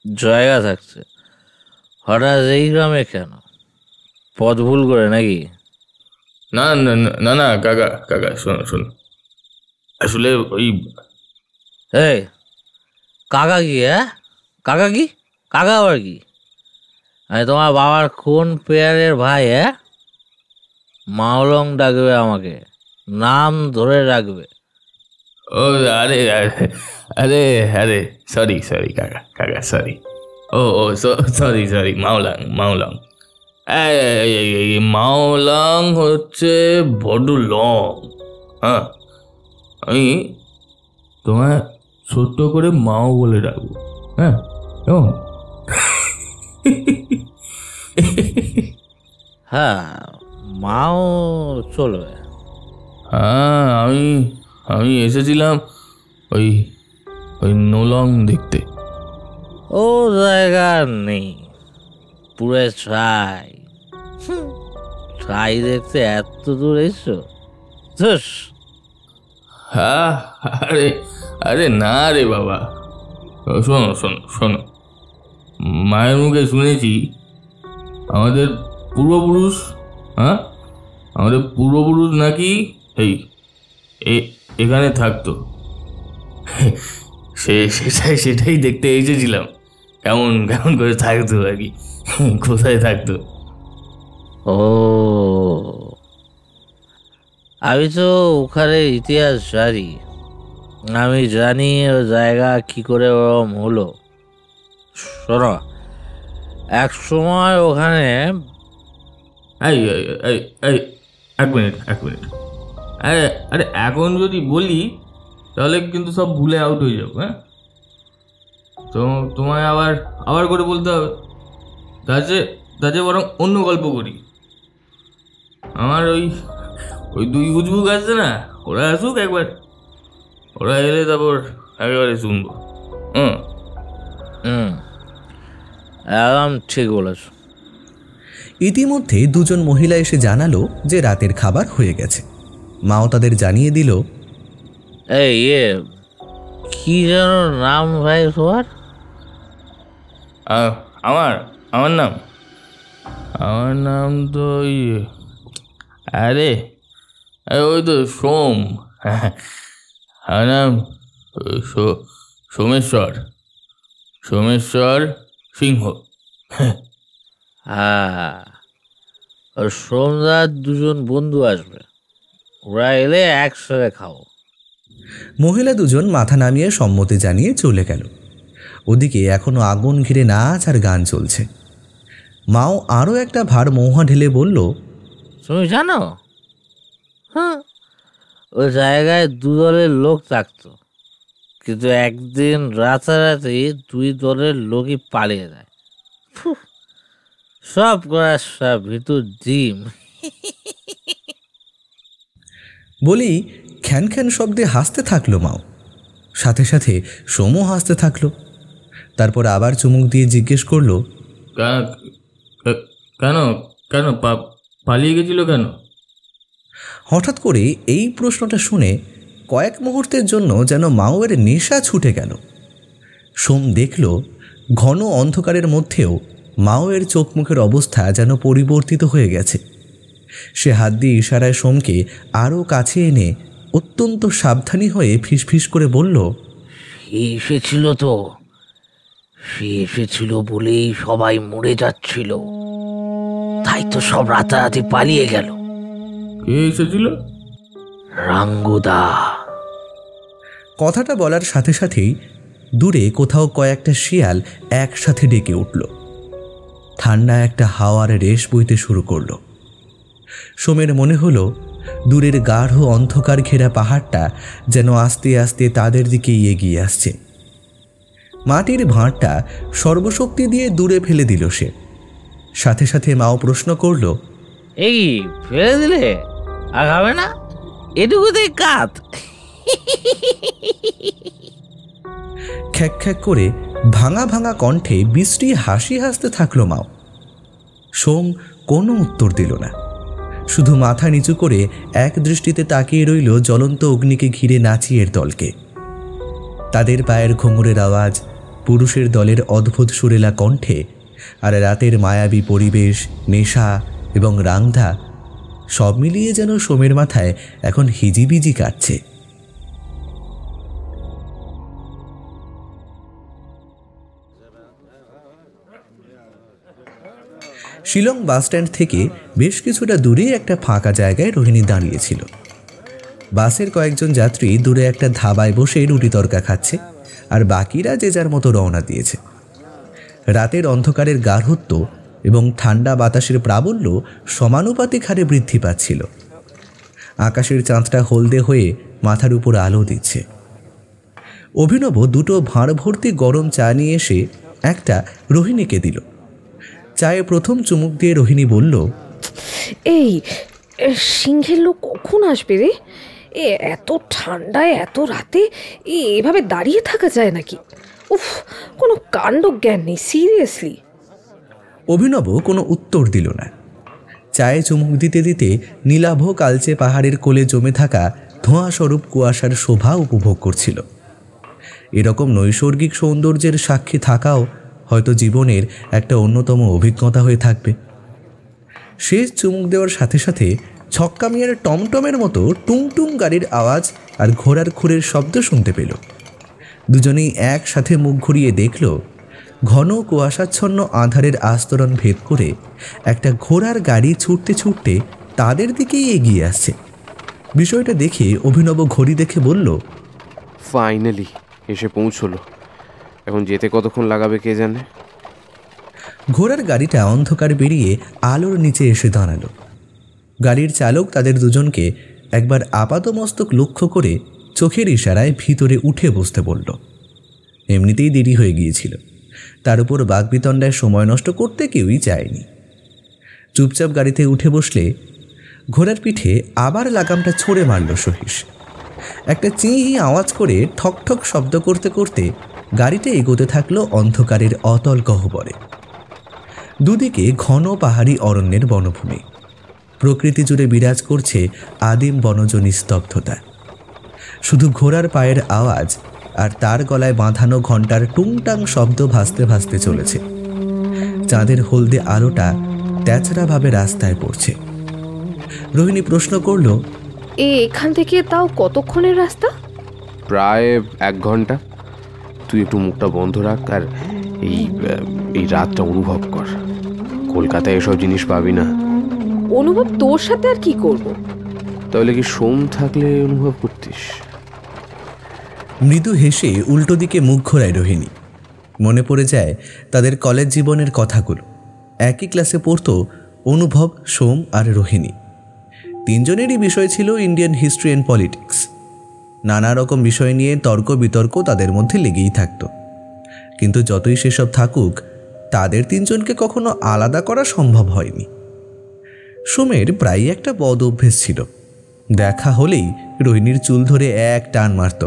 জায়গা থাকছে হঠাৎ এই গ্রামে কেন? পথ ভুল করে নাকি? না না না না কাকা কাকা, শোনো শোনো, আসলে ওই এই কাকা কি? কাকা কি? কাকা আবার কি? আমি তোমার বাবার কোন পেয়ারের ভাই? মাওলং ডাকবে আমাকে, নাম ধরে রাখবে। ও আরে আরে আরে সরি সরি কাকা কাকা সরি। ও ও সরি সরি, মাওলাং মাওলাং। মাওলাং হচ্ছে বড্ড লং। হ্যাঁ, আমি তোমায় ছোট্ট করে মাও বলে ডাকবো। হ্যাঁ, হ্যাঁ, মাও চলবে। হ্যাঁ, আমি এসেছিলাম ওই ওই নোলং দেখতে। ও জায়গা নেই, পুরো ছাই। ছাই দেখতে এত দূর এসছো? হ্যাঁ, আরে আরে না রে বাবা, শোনো শোনো শোনো, মায়ের মুখে শুনেছি আমাদের পূর্বপুরুষ, হ্যাঁ আমাদের পূর্বপুরুষ নাকি এই এখানে থাকতো। সেটাই দেখতে এসেছিলাম, কেমন কেমন করে থাকতো আর কি, কোথায় থাকতো। ও, আমি তো ওখানে ইতিহাস জানি। আমি জানি ও জায়গা কি করে ওরম হলো। শোনো, এক সময় ওখানে এই এই এই এক মিনিট আরে আরে এখন যদি বলি তাহলে কিন্তু সব ভুলে আউট হয়ে যাবো। হ্যাঁ, তো তোমায় আবার করে বলতে হবে। তাতে বরং অন্য গল্প করি। আমার ওই দুই উজবুক আসছে না, ওরা আসুক একবার, ওরা এলে তারপর একেবারে শুনবো। একদম ঠিক বলেছ। ইতিমধ্যে দুজন মহিলা এসে জানালো যে রাতের খাবার হয়ে গেছে। মাও তাদের জানিয়ে দিল, এই কি যেন নাম ভাই তোমার? আমার নাম তো আরে ওই তো সোম। আমার নাম সোমেশ্বর সিংহ। হ্যাঁ, আর সোমদার দুজন বন্ধু আসবে, ওরা এলে একসাথে খাও। মহিলা দুজন মাথা নামিয়ে সম্মতি জানিয়ে চলে গেল। ওদিকে এখনো আগুন ঘিরে নাচ আর গান চলছে। মাও আরও একটা ভার মহুয়া ঢেলে বলল, তুমি জানো? হ্যাঁ, ওই জায়গায় দু দলের লোক থাকতো, কিন্তু একদিন রাতারাতি দুই দলের লোকই পালিয়ে যায়। সব করার সব ভিতর ডিম। বলি খ্যান খ্যান শব্দে হাসতে থাকলো মাও, সাথে সাথে সোমও হাসতে থাকলো। তারপর আবার চুমুক দিয়ে জিজ্ঞেস করলো, কেন কেন পালিয়ে গেছিল কেন? হঠাৎ করে এই প্রশ্নটা শুনে কয়েক মুহূর্তের জন্য যেন মাওয়ের নেশা ছুটে গেল। সোম দেখল ঘন অন্ধকারের মধ্যেও মাওয়ের চোখ মুখের অবস্থা যেন পরিবর্তিত হয়ে গেছে। সে হাত দিয়ে ইশারায় সোমকে আরও কাছে এনে অত্যন্ত সাবধানী হয়ে ফিসফিস করে বলল, সে এসেছিল তো, সে এসেছিল বলেই সবাই মরে যাচ্ছিল, তাই তো সব রাতারাতি পালিয়ে গেল। কে এসেছিল? রাঙ্গুদা। কথাটা বলার সাথে সাথেই দূরে কোথাও কয়েকটা শিয়াল একসাথে ডেকে উঠল। ঠান্ডা একটা হাওয়ার রেশ বইতে শুরু করল। সোমের মনে হলো দূরের গাঢ় অন্ধকার ঘেরা পাহাড়টা যেন আস্তে আস্তে তাদের দিকেই এগিয়ে আসছে। মাটির ভাঁড়টা সর্বশক্তি দিয়ে দূরে ফেলে দিল সে। সাথে সাথে মাও প্রশ্ন করল, এই ফেলে দিলে আর হবে না? এটুকুতেই কাত। খ্যাক খ্যাক করে ভাঙা ভাঙা কণ্ঠে বিশ্রী হাসি হাসতে থাকলো মাও। সোম কোনো উত্তর দিল না, শুধু মাথা নিচু করে এক দৃষ্টিতে তাকিয়ে রইল জ্বলন্ত অগ্নিকে ঘিরে নাচিয়ের দলকে। তাদের পায়ের ঘুঙুরের আওয়াজ, পুরুষের দলের অদ্ভুত সুরেলা কণ্ঠে, আর রাতের মায়াবী পরিবেশ, নেশা এবং রাংধা সব মিলিয়ে যেন সোমের মাথায় এখন হিজিবিজি কাটছে। শিলং বাসস্ট্যান্ড থেকে বেশ কিছুটা দূরে একটা ফাঁকা জায়গায় রোহিণী দাঁড়িয়েছিল। বাসের কয়েকজন যাত্রী দূরে একটা ধাবায় বসে রুটি তরকা খাচ্ছে, আর বাকিরা যে যার মতো রওনা দিয়েছে। রাতের অন্ধকারের গাঢ়ত্ব এবং ঠান্ডা বাতাসের প্রাবল্য সমানুপাতিক হারে বৃদ্ধি পাচ্ছিল। আকাশের চাঁদটা হলদে হয়ে মাথার উপর আলো দিচ্ছে। অভিনব দুটো ভাঁড় ভর্তি গরম চা নিয়ে এসে একটা রোহিণীকে দিল। চায়ে প্রথম চুমুক দিয়ে রোহিণী বলল, এই সিংহের লোক কখন আসবে রে? এত ঠান্ডায় এত রাতে এভাবে দাঁড়িয়ে থাকা যায় নাকি? উফ, কোনো কাণ্ড জ্ঞান নেই, সিরিয়াসলি। অভিনব কোনো উত্তর দিল না। চায়ে চুমুক দিতে দিতে নীলাভ কালচে পাহাড়ের কোলে জমে থাকা ধোঁয়াস্বরূপ কুয়াশার শোভা উপভোগ করছিল। এরকম নৈসর্গিক সৌন্দর্যের সাক্ষী থাকাও হয়তো জীবনের একটা অন্যতম অভিজ্ঞতা হয়ে থাকবে। শেষ চুমুক দেওয়ার সাথে সাথে ছক্কা মিয়ার টমটমের মতো টুংটুং গাড়ির আওয়াজ আর ঘোড়ার খুরের শব্দ শুনতে পেল। দুজনেই একসাথে মুখ ঘুরিয়ে দেখল ঘন কুয়াশাচ্ছন্ন আঁধারের আস্তরণ ভেদ করে একটা ঘোড়ার গাড়ি ছুটতে ছুটতে তাদের দিকেই এগিয়ে আসছে। বিষয়টা দেখে অভিনব ঘড়ি দেখে বলল, ফাইনালি এসে পৌঁছলো। এখন যেতে কতক্ষণ লাগাবে কে জানে। ঘোড়ার গাড়িটা অন্ধকার বেরিয়ে আলোর নিচে এসে দাঁড়ালো। গাড়ির চালক তাদের দুজনকে একবার আপাতমস্তক লক্ষ্য করে চোখের ইশারায় ভিতরে উঠে বসতে বলল। এমনিতেই দেরি হয়ে গিয়েছিল, তার উপর বাগবিতণ্ডায় সময় নষ্ট করতে কেউই চায়নি। চুপচাপ গাড়িতে উঠে বসলে ঘোড়ার পিঠে আবার লাগামটা ছড়ে মারল সহিস। একটা চিঁহি আওয়াজ করে ঠকঠক শব্দ করতে করতে গাড়িটা এগোতে থাকলো অন্ধকারের অতল গহ্বরে। দুদিকে ঘন পাহাড়ি অরণ্যের বনভূমি, প্রকৃতি জুড়ে বিরাজ করছে আদিম বনজ নিস্তব্ধতা। শুধু ঘোড়ার পায়ের আওয়াজ আর তার গলায় বাঁধানো ঘণ্টার টুংটাং শব্দ ভাসতে ভাসতে চলেছে। চাঁদের হলদে আলোটা তেছড়াভাবে রাস্তায় পড়ছে। রোহিণী প্রশ্ন করল, এখান থেকে তাও কতক্ষণের রাস্তা? প্রায় 1 ঘন্টা। তুই একটু মুখটা বন্ধ রাখ আর এই রাতটা অনুভব কর। কলকাতায় এসব জিনিস পাবি না। অনুভব তোর সাথে আর কি করব? তাহলে কি সোম থাকলে অনুভব করতিস? মৃদু হেসে উল্টো দিকে মুখ ঘোরায় রোহিণী। মনে পড়ে যায় তাদের কলেজ জীবনের কথাগুলো। একই ক্লাসে পড়তো অনুভব, সোম আর রোহিণী। তিনজনেরই বিষয় ছিল ইন্ডিয়ান হিস্ট্রি অ্যান্ড পলিটিক্স। নানা রকম বিষয় নিয়ে তর্ক বিতর্ক তাদের মধ্যে লেগেই থাকত। কিন্তু যতই সেসব থাকুক, তাদের তিনজনকে কখনো আলাদা করা সম্ভব হয়নি। সোমের প্রায় একটা বদ অভ্যেস ছিল, দেখা হলেই রোহিণীর চুল ধরে এক টান মারত।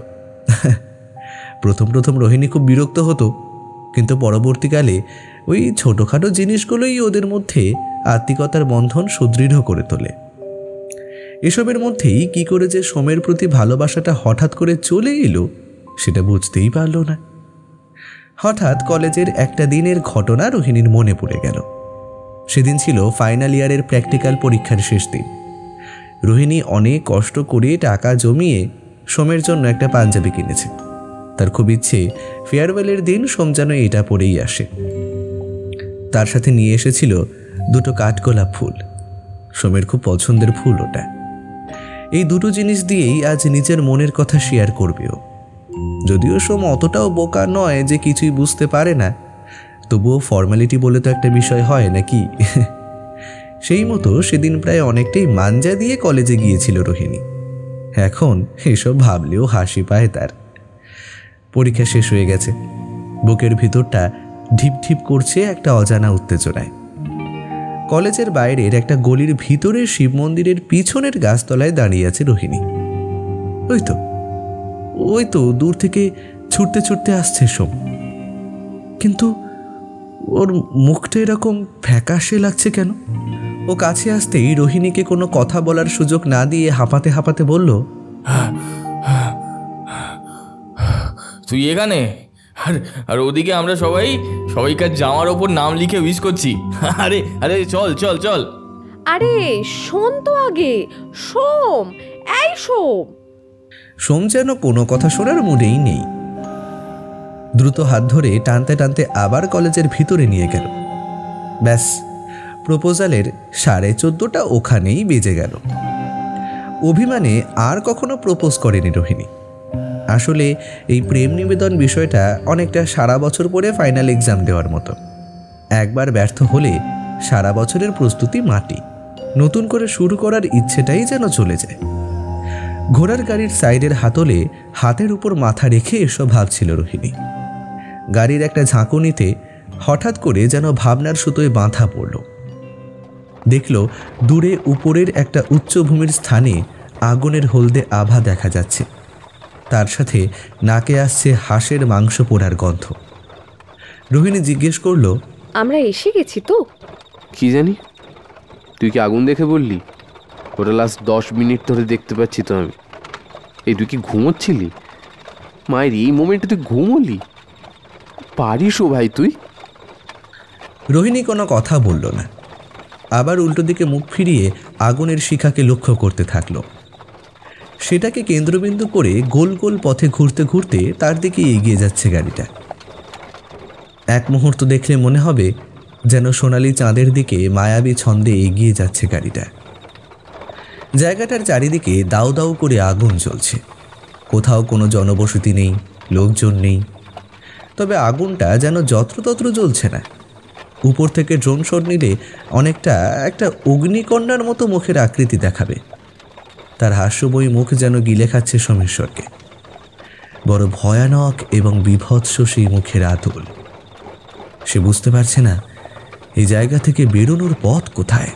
প্রথম প্রথম রোহিণী খুব বিরক্ত হতো, কিন্তু পরবর্তীকালে ওই ছোটোখাটো জিনিসগুলোই ওদের মধ্যে আত্মিকতার বন্ধন সুদৃঢ় করে তোলে। এসবের মধ্যেই কি করে যে সোমের প্রতি ভালোবাসাটা হঠাৎ করে চলে এলো সেটা বুঝতেই পারল না। হঠাৎ কলেজের একটা দিনের ঘটনা রোহিণীর মনে পড়ে গেল। সেদিন ছিল ফাইনাল ইয়ারের প্র্যাকটিক্যাল পরীক্ষার শেষ দিন। রোহিণী অনেক কষ্ট করে টাকা জমিয়ে সোমের জন্য একটা পাঞ্জাবি কিনেছে। তার খুব ইচ্ছে ফেয়ারওয়েলের দিন সোম যেন এটা পরেই আসে। তার সাথে নিয়ে এসেছিল দুটো কাঠগোলাপ ফুল। সোমের খুব পছন্দের ফুল ওটা। এই দুটো জিনিস দিয়েই আজ নিজের মনের কথা শেয়ার করবেও। যদিও সোম অতটাও বোকা নয় যে কিছুই বুঝতে পারে না, তবুও ফর্মালিটি বলে তো একটা বিষয় হয় নাকি। সেই মতো সেদিন প্রায় অনেকটাই মাঞ্জা দিয়ে কলেজে গিয়েছিল রোহিণী। এখন এসব ভাবলেও হাসি পায় তার। পরীক্ষা শেষ হয়ে গেছে। বুকের ভিতরটা ঢিপ ঢিপ করছে একটা অজানা উত্তেজনায়। কলেজের বাইরের একটা গলির ভিতরে শিব মন্দিরের পিছনের গাছতলায় দাঁড়িয়ে আছে রোহিণী। ওই তো দূর থেকে ছুটতে ছুটতে আসছে সোম। কিন্তু ওর মুখটা এরকম ফ্যাকাশে লাগছে কেন? ও কাছে আসতেই রোহিণীকে কোনো কথা বলার সুযোগ না দিয়ে হাঁপাতে হাঁপাতে বলল, তুই এখানে? আর ওদিকে আমরা সবাইকার জামার ওপর নাম লিখে উইশ করছি। আরে আরে চল চল চল। আরে শোন তো আগে, সোম, এই সোম। সোম যেন কোনো কথা শোনার মুডেই নেই। দ্রুত হাত ধরে টানতে টানতে আবার কলেজের ভিতরে নিয়ে গেল। ব্যাস, প্রপোজালের 14:30 ওখানেই বেজে গেল। অভিমানে আর কখনো প্রপোজ করেনি রোহিণী। আসলে এই প্রেম নিবেদন বিষয়টা অনেকটা সারা বছর পরে ফাইনাল এক্সাম দেওয়ার মতো। একবার ব্যর্থ হলে সারা বছরের প্রস্তুতি মাটি। নতুন করে শুরু করার ইচ্ছেটাই যেন চলে যায়। ঘোড়ার গাড়ির সাইডের হাতলে হাতের উপর মাথা রেখে এসব ভাবছিল রোহিণী। গাড়ির একটা ঝাঁকুনিতে হঠাৎ করে যেন ভাবনার সুতোয় বাঁধা পড়ল। দেখল দূরে উপরের একটা উচ্চভূমির স্থানে আগুনের হলদে আভা দেখা যাচ্ছে। তার সাথে নাকে আসছে হাঁসের মাংস পোড়ার গন্ধ। রোহিণী জিজ্ঞেস করল, আমরা এসে গেছি তো? কি জানি, তুই কি আগুন দেখে বললি? ওটা লাস্ট 10 মিনিট ধরে দেখতে পাচ্ছি তো আমি। এই তুই কি ঘুমোচ্ছিলি? মায়ের এই মোমেন্টে তুই ঘুমোলি? পারিস ও ভাই তুই? রোহিণী কোনো কথা বলল না। আবার উল্টো দিকে মুখ ফিরিয়ে আগুনের শিখাকে লক্ষ্য করতে থাকল। সেটাকে কেন্দ্রবিন্দু করে গোল গোল পথে ঘুরতে ঘুরতে তার দিকে এগিয়ে যাচ্ছে গাড়িটা। এক মুহূর্ত দেখলে মনে হবে যেন সোনালি চাঁদের দিকে মায়াবী ছন্দে এগিয়ে যাচ্ছে গাড়িটা। জায়গাটার চারিদিকে দাউ দাউ করে আগুন জ্বলছে। কোথাও কোনো জনবসতি নেই, লোকজন নেই। তবে আগুনটা যেন যত্রতত্র জ্বলছে না। উপর থেকে ড্রোন শট নিলে অনেকটা একটা অগ্নিকন্যার মতো মুখের আকৃতি দেখাবে। তার হাস্যময়ী মুখ যেন গিলে খাচ্ছে সোমেশ্বরকে। বড় ভয়ানক এবং বিভৎস সেই মুখের আতুল। সে বুঝতে পারছে না এই জায়গা থেকে বেরোনোর পথ কোথায়।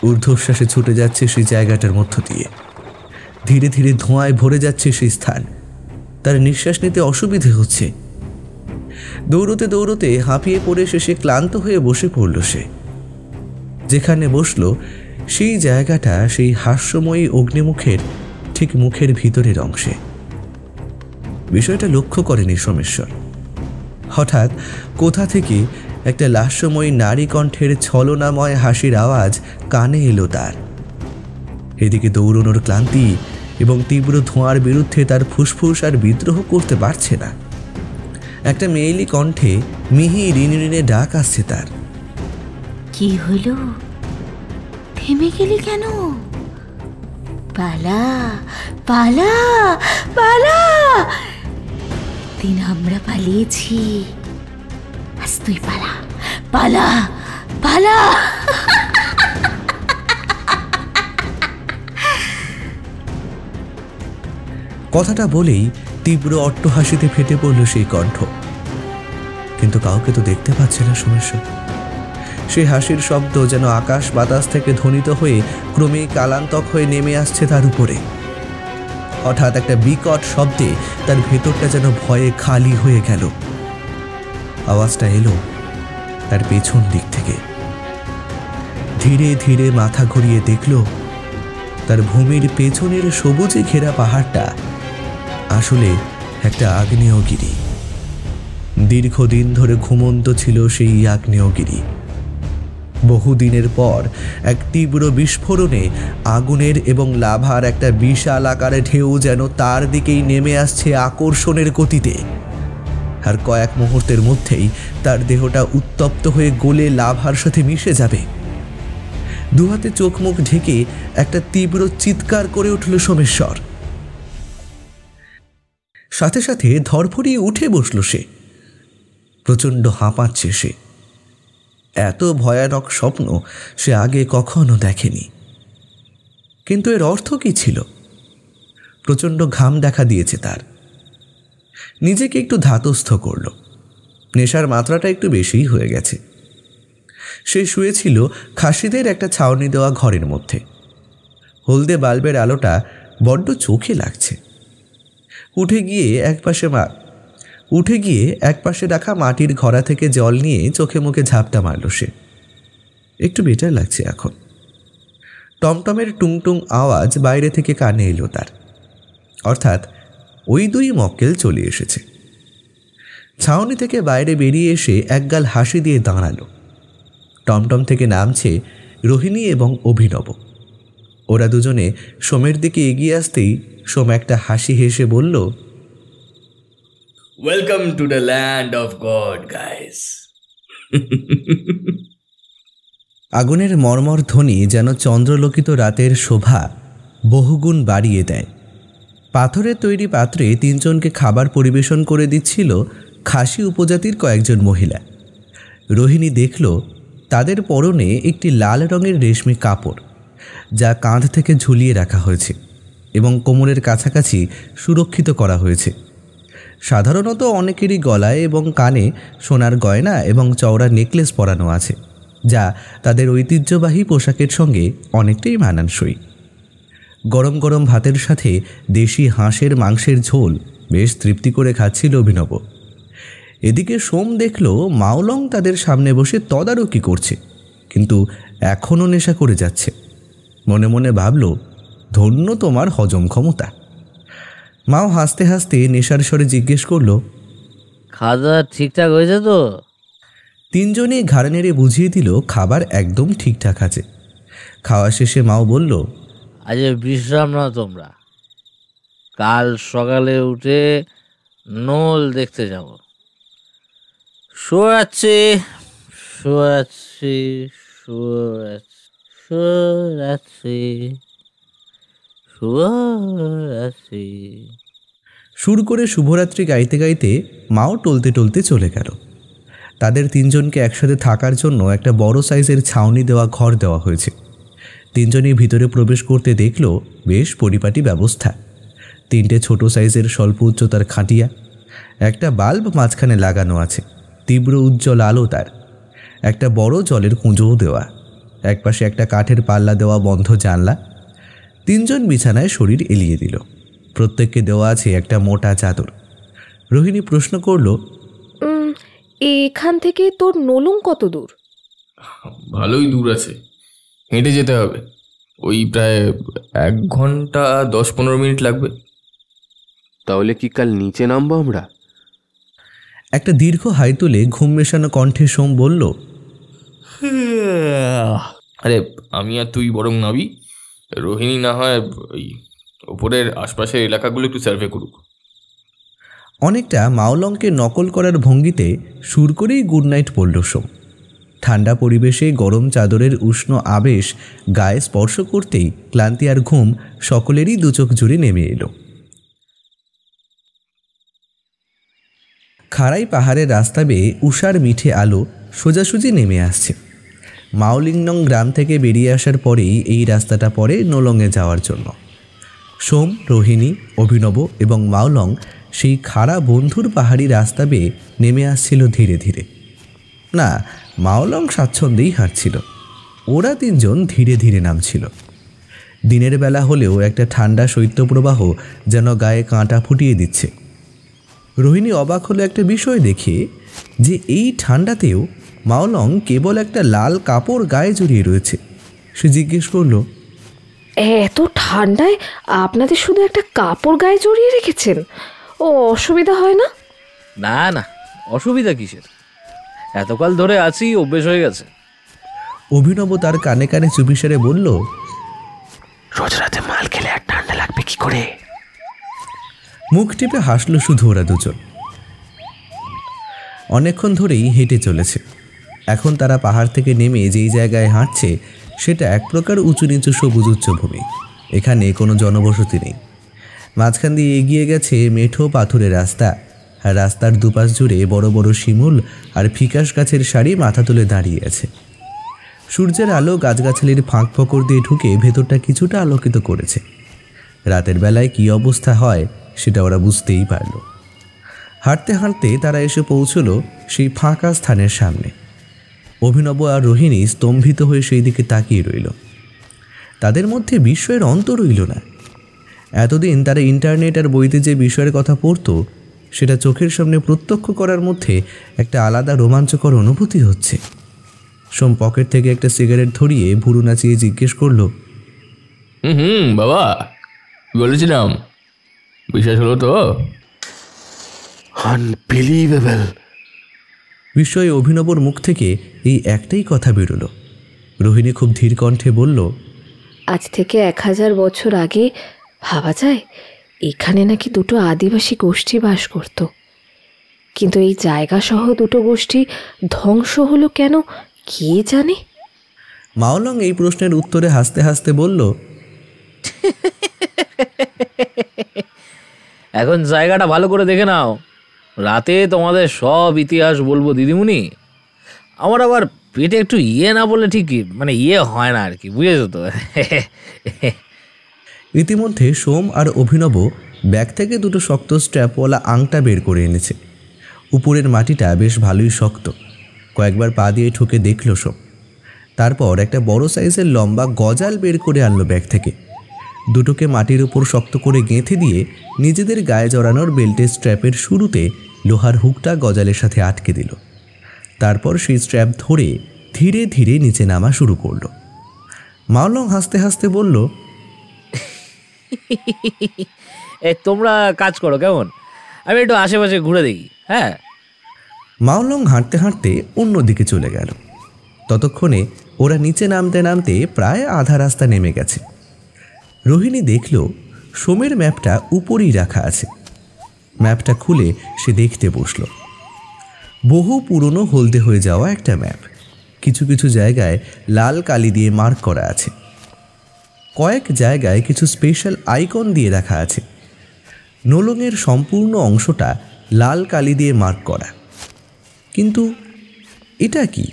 ঊর্ধ্বশ্বাসে ছুটে যাচ্ছে সেই জায়গাটার মধ্য দিয়ে। ধীরে ধীরে ধোঁয়ায় ভরে যাচ্ছে সেই স্থান। তার নিঃশ্বাস নিতে অসুবিধে হচ্ছে। দৌড়তে দৌড়তে হাঁপিয়ে পড়ে শেষে ক্লান্ত হয়ে বসে পড়ল সে। যেখানে বসল সেই জায়গাটা সেই হাস্যময়ী অগ্নিমুখের ঠিক মুখের ভিতরের অংশে। বিষয়টা লক্ষ্য করেনি সোমেশ্বর। হঠাৎ কোথা থেকে একটা লাস্যময়ী নারী কণ্ঠের ছলনাময় হাসির আওয়াজ কানে এলো তার। এদিকে দৌড়নোর ক্লান্তি এবং তীব্র ধোঁয়ার বিরুদ্ধে তার ফুসফুস আর বিদ্রোহ করতে পারছে না। একটা মেয়েলি কণ্ঠে মিহি ঋণঋণে ডাক আসছে তার। কি হলো? থেমে গেলি কেন? পালা পালা পালা! দিন আমরা পালিয়েছি, আজ তুই পালা পালা পালা! কথাটা বলেই তীব্র অট্টহাসিতে ফেটে পড়ল সেই কণ্ঠ। কিন্তু কাউকে তো দেখতে পাচ্ছে না সোমেশ্বর। সেই হাসির শব্দ যেন আকাশ বাতাস থেকে ধ্বনিত হয়ে ক্রমেই কালান্তক হয়ে নেমে আসছে তার উপরে। হঠাৎ একটা বিকট শব্দে তার ভেতরটা যেন ভয়ে খালি হয়ে গেল। আওয়াজটা এলো তার পেছন দিক থেকে। ধীরে ধীরে মাথা ঘুরিয়ে দেখল তার ভূমির পেছনের সবুজে ঘেরা পাহাড়টা আসলে একটা আগ্নেয়গিরি। দীর্ঘদিন ধরে ঘুমন্ত ছিল সেই আগ্নেয়গিরি। বহুদিনের পর এক তীব্র বিস্ফোরণে আগুনের এবং লাভার একটা বিশাল আকারে ঢেউ যেন তার দিকেই নেমে আসছে আকর্ষণের গতিতে। আর কয়েক মুহূর্তের মধ্যেই তার দেহটা উত্তপ্ত হয়ে গলে লাভার সাথে মিশে যাবে। দুহাতে চোখ মুখ ঢেকে একটা তীব্র চিৎকার করে উঠল সোমেশ্বর। সাথে সাথে ধরফড়িয়ে উঠে বসল সে। প্রচণ্ড হাঁপাচ্ছে সে। এত ভয়ানক স্বপ্ন সে আগে কখনো দেখেনি। কিন্তু এর অর্থ কি ছিল? প্রচণ্ড ঘাম দেখা দিয়েছে তার। নিজেকে একটু ধাতস্থ করল। নেশার মাত্রাটা একটু বেশিই হয়ে গেছে। সে শুয়েছিল খাসিদের একটা ছাউনি দেওয়া ঘরের মধ্যে। হলদে বাল্বের আলোটা বড্ড চোখে লাগছে। উঠে গিয়ে একপাশে রাখা মাটির ঘড়া থেকে জল নিয়ে চোখে মুখে ঝাপটা মারল সে। একটু বেটার লাগছে এখন। টমটমের টুংটুং আওয়াজ বাইরে থেকে কানে এলো তার। অর্থাৎ ওই দুই মক্কেল চলে এসেছে। ছাউনি থেকে বাইরে বেরিয়ে এসে একগাল হাসি দিয়ে দাঁড়ালো। টমটম থেকে নামছে রোহিণী এবং অভিনব। ওরা দুজনে সোমের দিকে এগিয়ে আসতেই সোম একটা হাসি হেসে বলল, welcome to the land of god guys. আগুনের মর্মর ধ্বনি যেন চন্দ্রলোকিত রাতের শোভা বহুগুণ বাড়িয়ে দেয়। পাথরের তৈরি পাত্রে তিনজনকে খাবার পরিবেশন করে দিচ্ছিল খাসি উপজাতির কয়েকজন মহিলা। রোহিণী দেখল তাদের পরনে একটি লাল রঙের রেশমি কাপড়, যা কাঁধ থেকে ঝুলিয়ে রাখা হয়েছে এবং কোমরের কাছাকাছি সুরক্ষিত করা হয়েছে। সাধারণত অনেকেরই গলায় এবং কানে সোনার গয়না এবং চওড়া নেকলেস পরানো আছে, যা তাদের ঐতিহ্যবাহী পোশাকের সঙ্গে অনেকটাই মানানসই। গরম গরম ভাতের সাথে দেশি হাঁসের মাংসের ঝোল বেশ তৃপ্তি করে খাচ্ছিল অভিনব। এদিকে সোম দেখল মাওলং তাদের সামনে বসে তদারকি করছে, কিন্তু এখনও নেশা করে যাচ্ছে। মনে মনে ভাবল, ধন্য তোমার হজম ক্ষমতা। মাও হাসতে হাসতে নেশার স্বরে জিজ্ঞেস করল, খাওয়া ঠিকঠাক হয়েছে তো? তিনজনই ঘাড় নেড়ে বুঝিয়ে দিল খাবার একদম ঠিকঠাক আছে। খাওয়া শেষে মাও বলল, আজ বিশ্রাম না তোমরা, কাল সকালে উঠে নোল দেখতে যাব। শোয়াচ্ছি শোয়াচ্ছি শোয়াচ্ছি শোয়াচ্ছি। সুর করে শুভরাত্রি গাইতে গাইতে মাও টলতে টলতে চলে গেল। তাদের তিনজনকে একসাথে থাকার জন্য একটা বড় সাইজের ছাউনি দেওয়া ঘর দেওয়া হয়েছে। তিনজনই ভিতরে প্রবেশ করতে দেখল বেশ পরিপাটি ব্যবস্থা। তিনটে ছোট সাইজের স্বল্প উচ্চতার খাটিয়া, একটা বাল্ব মাঝখানে লাগানো আছে, তীব্র উজ্জ্বল আলো তার। একটা বড় জলের কুঁজোও দেওয়া, একপাশে একটা কাঠের পাল্লা দেওয়া বন্ধ জানলা। তিনজন বিছানায় শরীর এলিয়ে দিল। প্রত্যেককে দেওয়া আছে একটা মোটা চাদর। রোহিণী প্রশ্ন করল, এখান থেকে তোর নোলং কত দূর? ভালোই দূর আছে, হেঁটে যেতে হবে। ওই প্রায় 1 ঘন্টা 10-15 মিনিট লাগবে। তাহলে কি কাল নিচে নামবো আমরা? একটা দীর্ঘ হাই তুলে ঘুম মেশানো কণ্ঠে সোম বলল, আরে আমি আর তুই বরং নাবি, রোহিণী না হয় ওই ওপরের আশপাশের এলাকাগুলো একটু সার্ভে করুক। অনেকটা মাওলংকে নকল করার ভঙ্গিতে সুর করেই গুড নাইট বলল সোম। ঠান্ডা পরিবেশে গরম চাদরের উষ্ণ আবেশ গায়ে স্পর্শ করতেই ক্লান্তি আর ঘুম সকলেরই দুচোখ জুড়ে নেমে এলো। খাড়াই পাহাড়ের রাস্তা বেয়ে উষার মিঠে আলো সোজাসুজি নেমে আসছে। মাওলিংনং গ্রাম থেকে বেরিয়ে আসার পরেই এই রাস্তাটা পড়ে নোলংয়ে যাওয়ার জন্য। সোম, রোহিণী, অভিনব এবং মাওলং সেই খাড়া বন্ধুর পাহাড়ি রাস্তা বেয়ে নেমে আসছিল ধীরে ধীরে। না, মাওলং স্বাচ্ছন্দ্যেই হাঁটছিল, ওরা তিনজন ধীরে ধীরে নামছিল। দিনের বেলা হলেও একটা ঠান্ডা শৈত্যপ্রবাহ যেন গায়ে কাঁটা ফুটিয়ে দিচ্ছে। রোহিণী অবাক হলো একটা বিষয় দেখে, যে এই ঠান্ডাতেও মাওলং কেবল একটা লাল কাপড় গায়ে জড়িয়ে রয়েছে। সে জিজ্ঞেস করলো, এত ঠান্ডায় আপনাদের শুধু একটা কাপড় গায়ে জড়িয়ে রেখেছেন? ও অসুবিধা হয় না? না না, অসুবিধা কিসের, এতকাল ধরে আছি, অভ্যেস হয়ে গেছে। অভিনব তার কানে কানে চুপিসারে বলল, রোজ রাতে মাল খেলে আর ঠান্ডা লাগবে কি করে? মুখ টিপে হাসলো শুধু ওরা দুজন। অনেকক্ষণ ধরেই হেঁটে চলেছে। এখন তারা পাহাড় থেকে নেমে যেই জায়গায় হাঁটছে সেটা এক প্রকার উঁচু নিচু সবুজ উচ্চভূমি। এখানে কোনো জনবসতি নেই। মাঝখান দিয়ে এগিয়ে গেছে মেঠো পাথুরে রাস্তা, আর রাস্তার দুপাশ জুড়ে বড় বড় শিমুল আর ফিকাস গাছের সারি মাথা তুলে দাঁড়িয়ে আছে। সূর্যের আলো গাছগাছালির ফাঁক ফোকর দিয়ে ঢুকে ভেতরটা কিছুটা আলোকিত করেছে। রাতের বেলায় কী অবস্থা হয় সেটা ওরা বুঝতেই পারল। হাঁটতে হাঁটতে তারা এসে পৌঁছল সেই ফাঁকা স্থানের সামনে। অভিনব আর রোহিণী স্তম্ভিত হয়ে সেই দিকে তাকিয়ে রইল। তাদের মধ্যে বিস্ময়ের অন্ত রইল না। এতদিন তারা ইন্টারনেট আর বইতে যে বিষয়ের কথা পড়ত সেটা চোখের সামনে প্রত্যক্ষ করার মধ্যে একটা আলাদা রোমাঞ্চকর অনুভূতি হচ্ছে। সোম পকেট থেকে একটা সিগারেট ধরিয়ে ভুরু নাচিয়ে জিজ্ঞেস করল, বাবা বলেছিলাম, বিশ্বাস হলো তো? আনবিলিভেবল। বিস্ময়ে অভিনবর মুখ থেকে এই একটাই কথা বেরোলো। রোহিণী খুব ধীর কণ্ঠে বলল, আজ থেকে 1000 বছর আগে ভাবা যায় এখানে নাকি দুটো আদিবাসী গোষ্ঠী বাস করত, কিন্তু এই জায়গা সহ দুটো গোষ্ঠী ধ্বংস হলো কেন কে জানে। মাওলং এই প্রশ্নের উত্তরে হাসতে হাসতে বলল, এখন জায়গাটা ভালো করে দেখে নাও, রাতে তোমাদের সব ইতিহাস বলবো দিদিমণি। আমার আবার পেটে একটু না বলে ঠিক হয় না আর কি, বুঝেছো তো? ইতিমধ্যে সোম আর অভিনব ব্যাগ থেকে দুটো শক্ত স্ট্র্যাপওয়ালা আংটা বের করে এনেছে। উপরের মাটিটা বেশ ভালোই শক্ত। কয়েকবার পা দিয়ে ঠুকে দেখল সোম। তারপর একটা বড় সাইজের লম্বা গজাল বের করে আনলো ব্যাগ থেকে। দুটোকে মাটির উপর শক্ত করে গেঁথে দিয়ে নিজেদের গায়ে জড়ানোর বেল্টের স্ট্র্যাপের শুরুতে লোহার হুকটা গজালের সাথে আটকে দিল। তারপর সেই স্ট্র্যাপ ধরে ধীরে ধীরে নিচে নামা শুরু করলো। মাওলং হাসতে হাসতে বলল, তোমরা কাজ করো কেমন, আমি একটু আশেপাশে ঘুরে দেখি। হ্যাঁ। মাওলং হাঁটতে হাঁটতে অন্যদিকে চলে গেল। ততক্ষণে ওরা নিচে নামতে নামতে প্রায় আধা রাস্তা নেমে গেছে। রোহিণী দেখল সোমের ম্যাপটা উপরেই রাখা আছে। ম্যাপটা খুলে সে দেখতে বসল। বহু পুরনো হলদে হয়ে যাওয়া একটা ম্যাপ। কিছু কিছু জায়গায় লাল কালি দিয়ে মার্ক করা আছে। কয়েক জায়গায় কিছু স্পেশাল আইকন দিয়ে রাখা আছে। নোলংয়ের সম্পূর্ণ অংশটা লাল কালি দিয়ে মার্ক করা। কিন্তু এটা কি?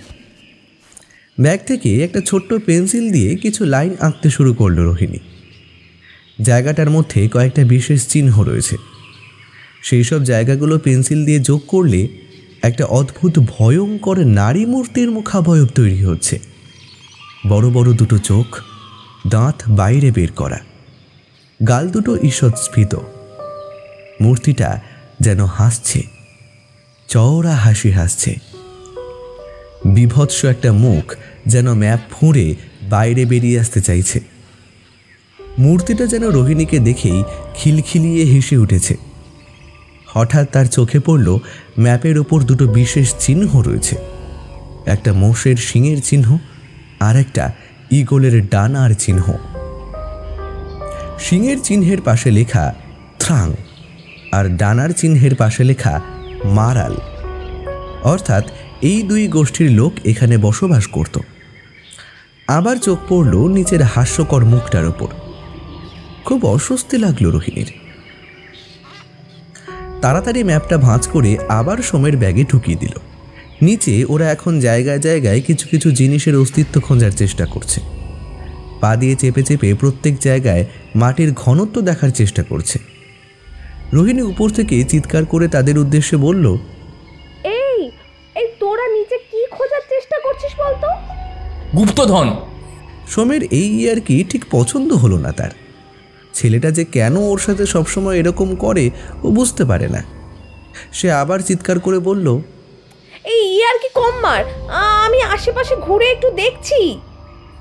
ব্যাগ থেকে একটা ছোট্ট পেন্সিল দিয়ে কিছু লাইন আঁকতে শুরু করলো রোহিণী। জায়গাটার মধ্যে কয়েকটা বিশেষ চিহ্ন রয়েছে। সেই সব জায়গাগুলো পেন্সিল দিয়ে যোগ করলে একটা অদ্ভুত ভয়ঙ্কর নারী মূর্তির মুখাবয়ব তৈরি হচ্ছে। বড় বড় দুটো চোখ, দাঁত বাইরে বের করা, গাল দুটো ঈষৎস্ফীত। মূর্তিটা যেন হাসছে, চওড়া হাসি হাসছে। বিভৎস একটা মুখ যেন ম্যাপ ফুঁড়ে বাইরে বেরিয়ে আসতে চাইছে। মূর্তিটা যেন রোহিণীকে দেখেই খিলখিলিয়ে হেসে উঠেছে। হঠাৎ তার চোখে পড়ল ম্যাপের ওপর দুটো বিশেষ চিহ্ন রয়েছে। একটা মোষের শিঙের চিহ্ন আর একটা ঈগলের ডানার চিহ্ন। শিঙের চিহ্নের পাশে লেখা থ্রাং আর ডানার চিহ্নের পাশে লেখা মারাল। অর্থাৎ এই দুই গোষ্ঠীর লোক এখানে বসবাস করত। আবার চোখ পড়ল নিচের হাস্যকর মুখটার ওপর। খুব অস্বস্তি লাগলো রোহিণীর। তাড়াতাড়ি ম্যাপটা ভাঁজ করে আবার সোমের ব্যাগে ঢুকিয়ে দিল। নিচে ওরা এখন জায়গায় জায়গায় কিছু কিছু জিনিসের অস্তিত্ব খোঁজার চেষ্টা করছে। পা দিয়ে চেপে চেপে প্রত্যেক জায়গায় মাটির ঘনত্ব দেখার চেষ্টা করছে। রোহিণী উপর থেকে চিৎকার করে তাদের উদ্দেশ্যে বলল, এই এই তোরা নিচে কি খোঁজার চেষ্টা করছিস বলতো? গুপ্তধন। সোমের এই আর কি ঠিক পছন্দ হলো না তার। ছেলেটা যে কেন ওর সাথে সবসময় এরকম করে ও বুঝতে পারে না। সে আবার চিৎকার করে বলল, এই আর কি কম মার, আমি আশেপাশে ঘুরে একটু দেখছি।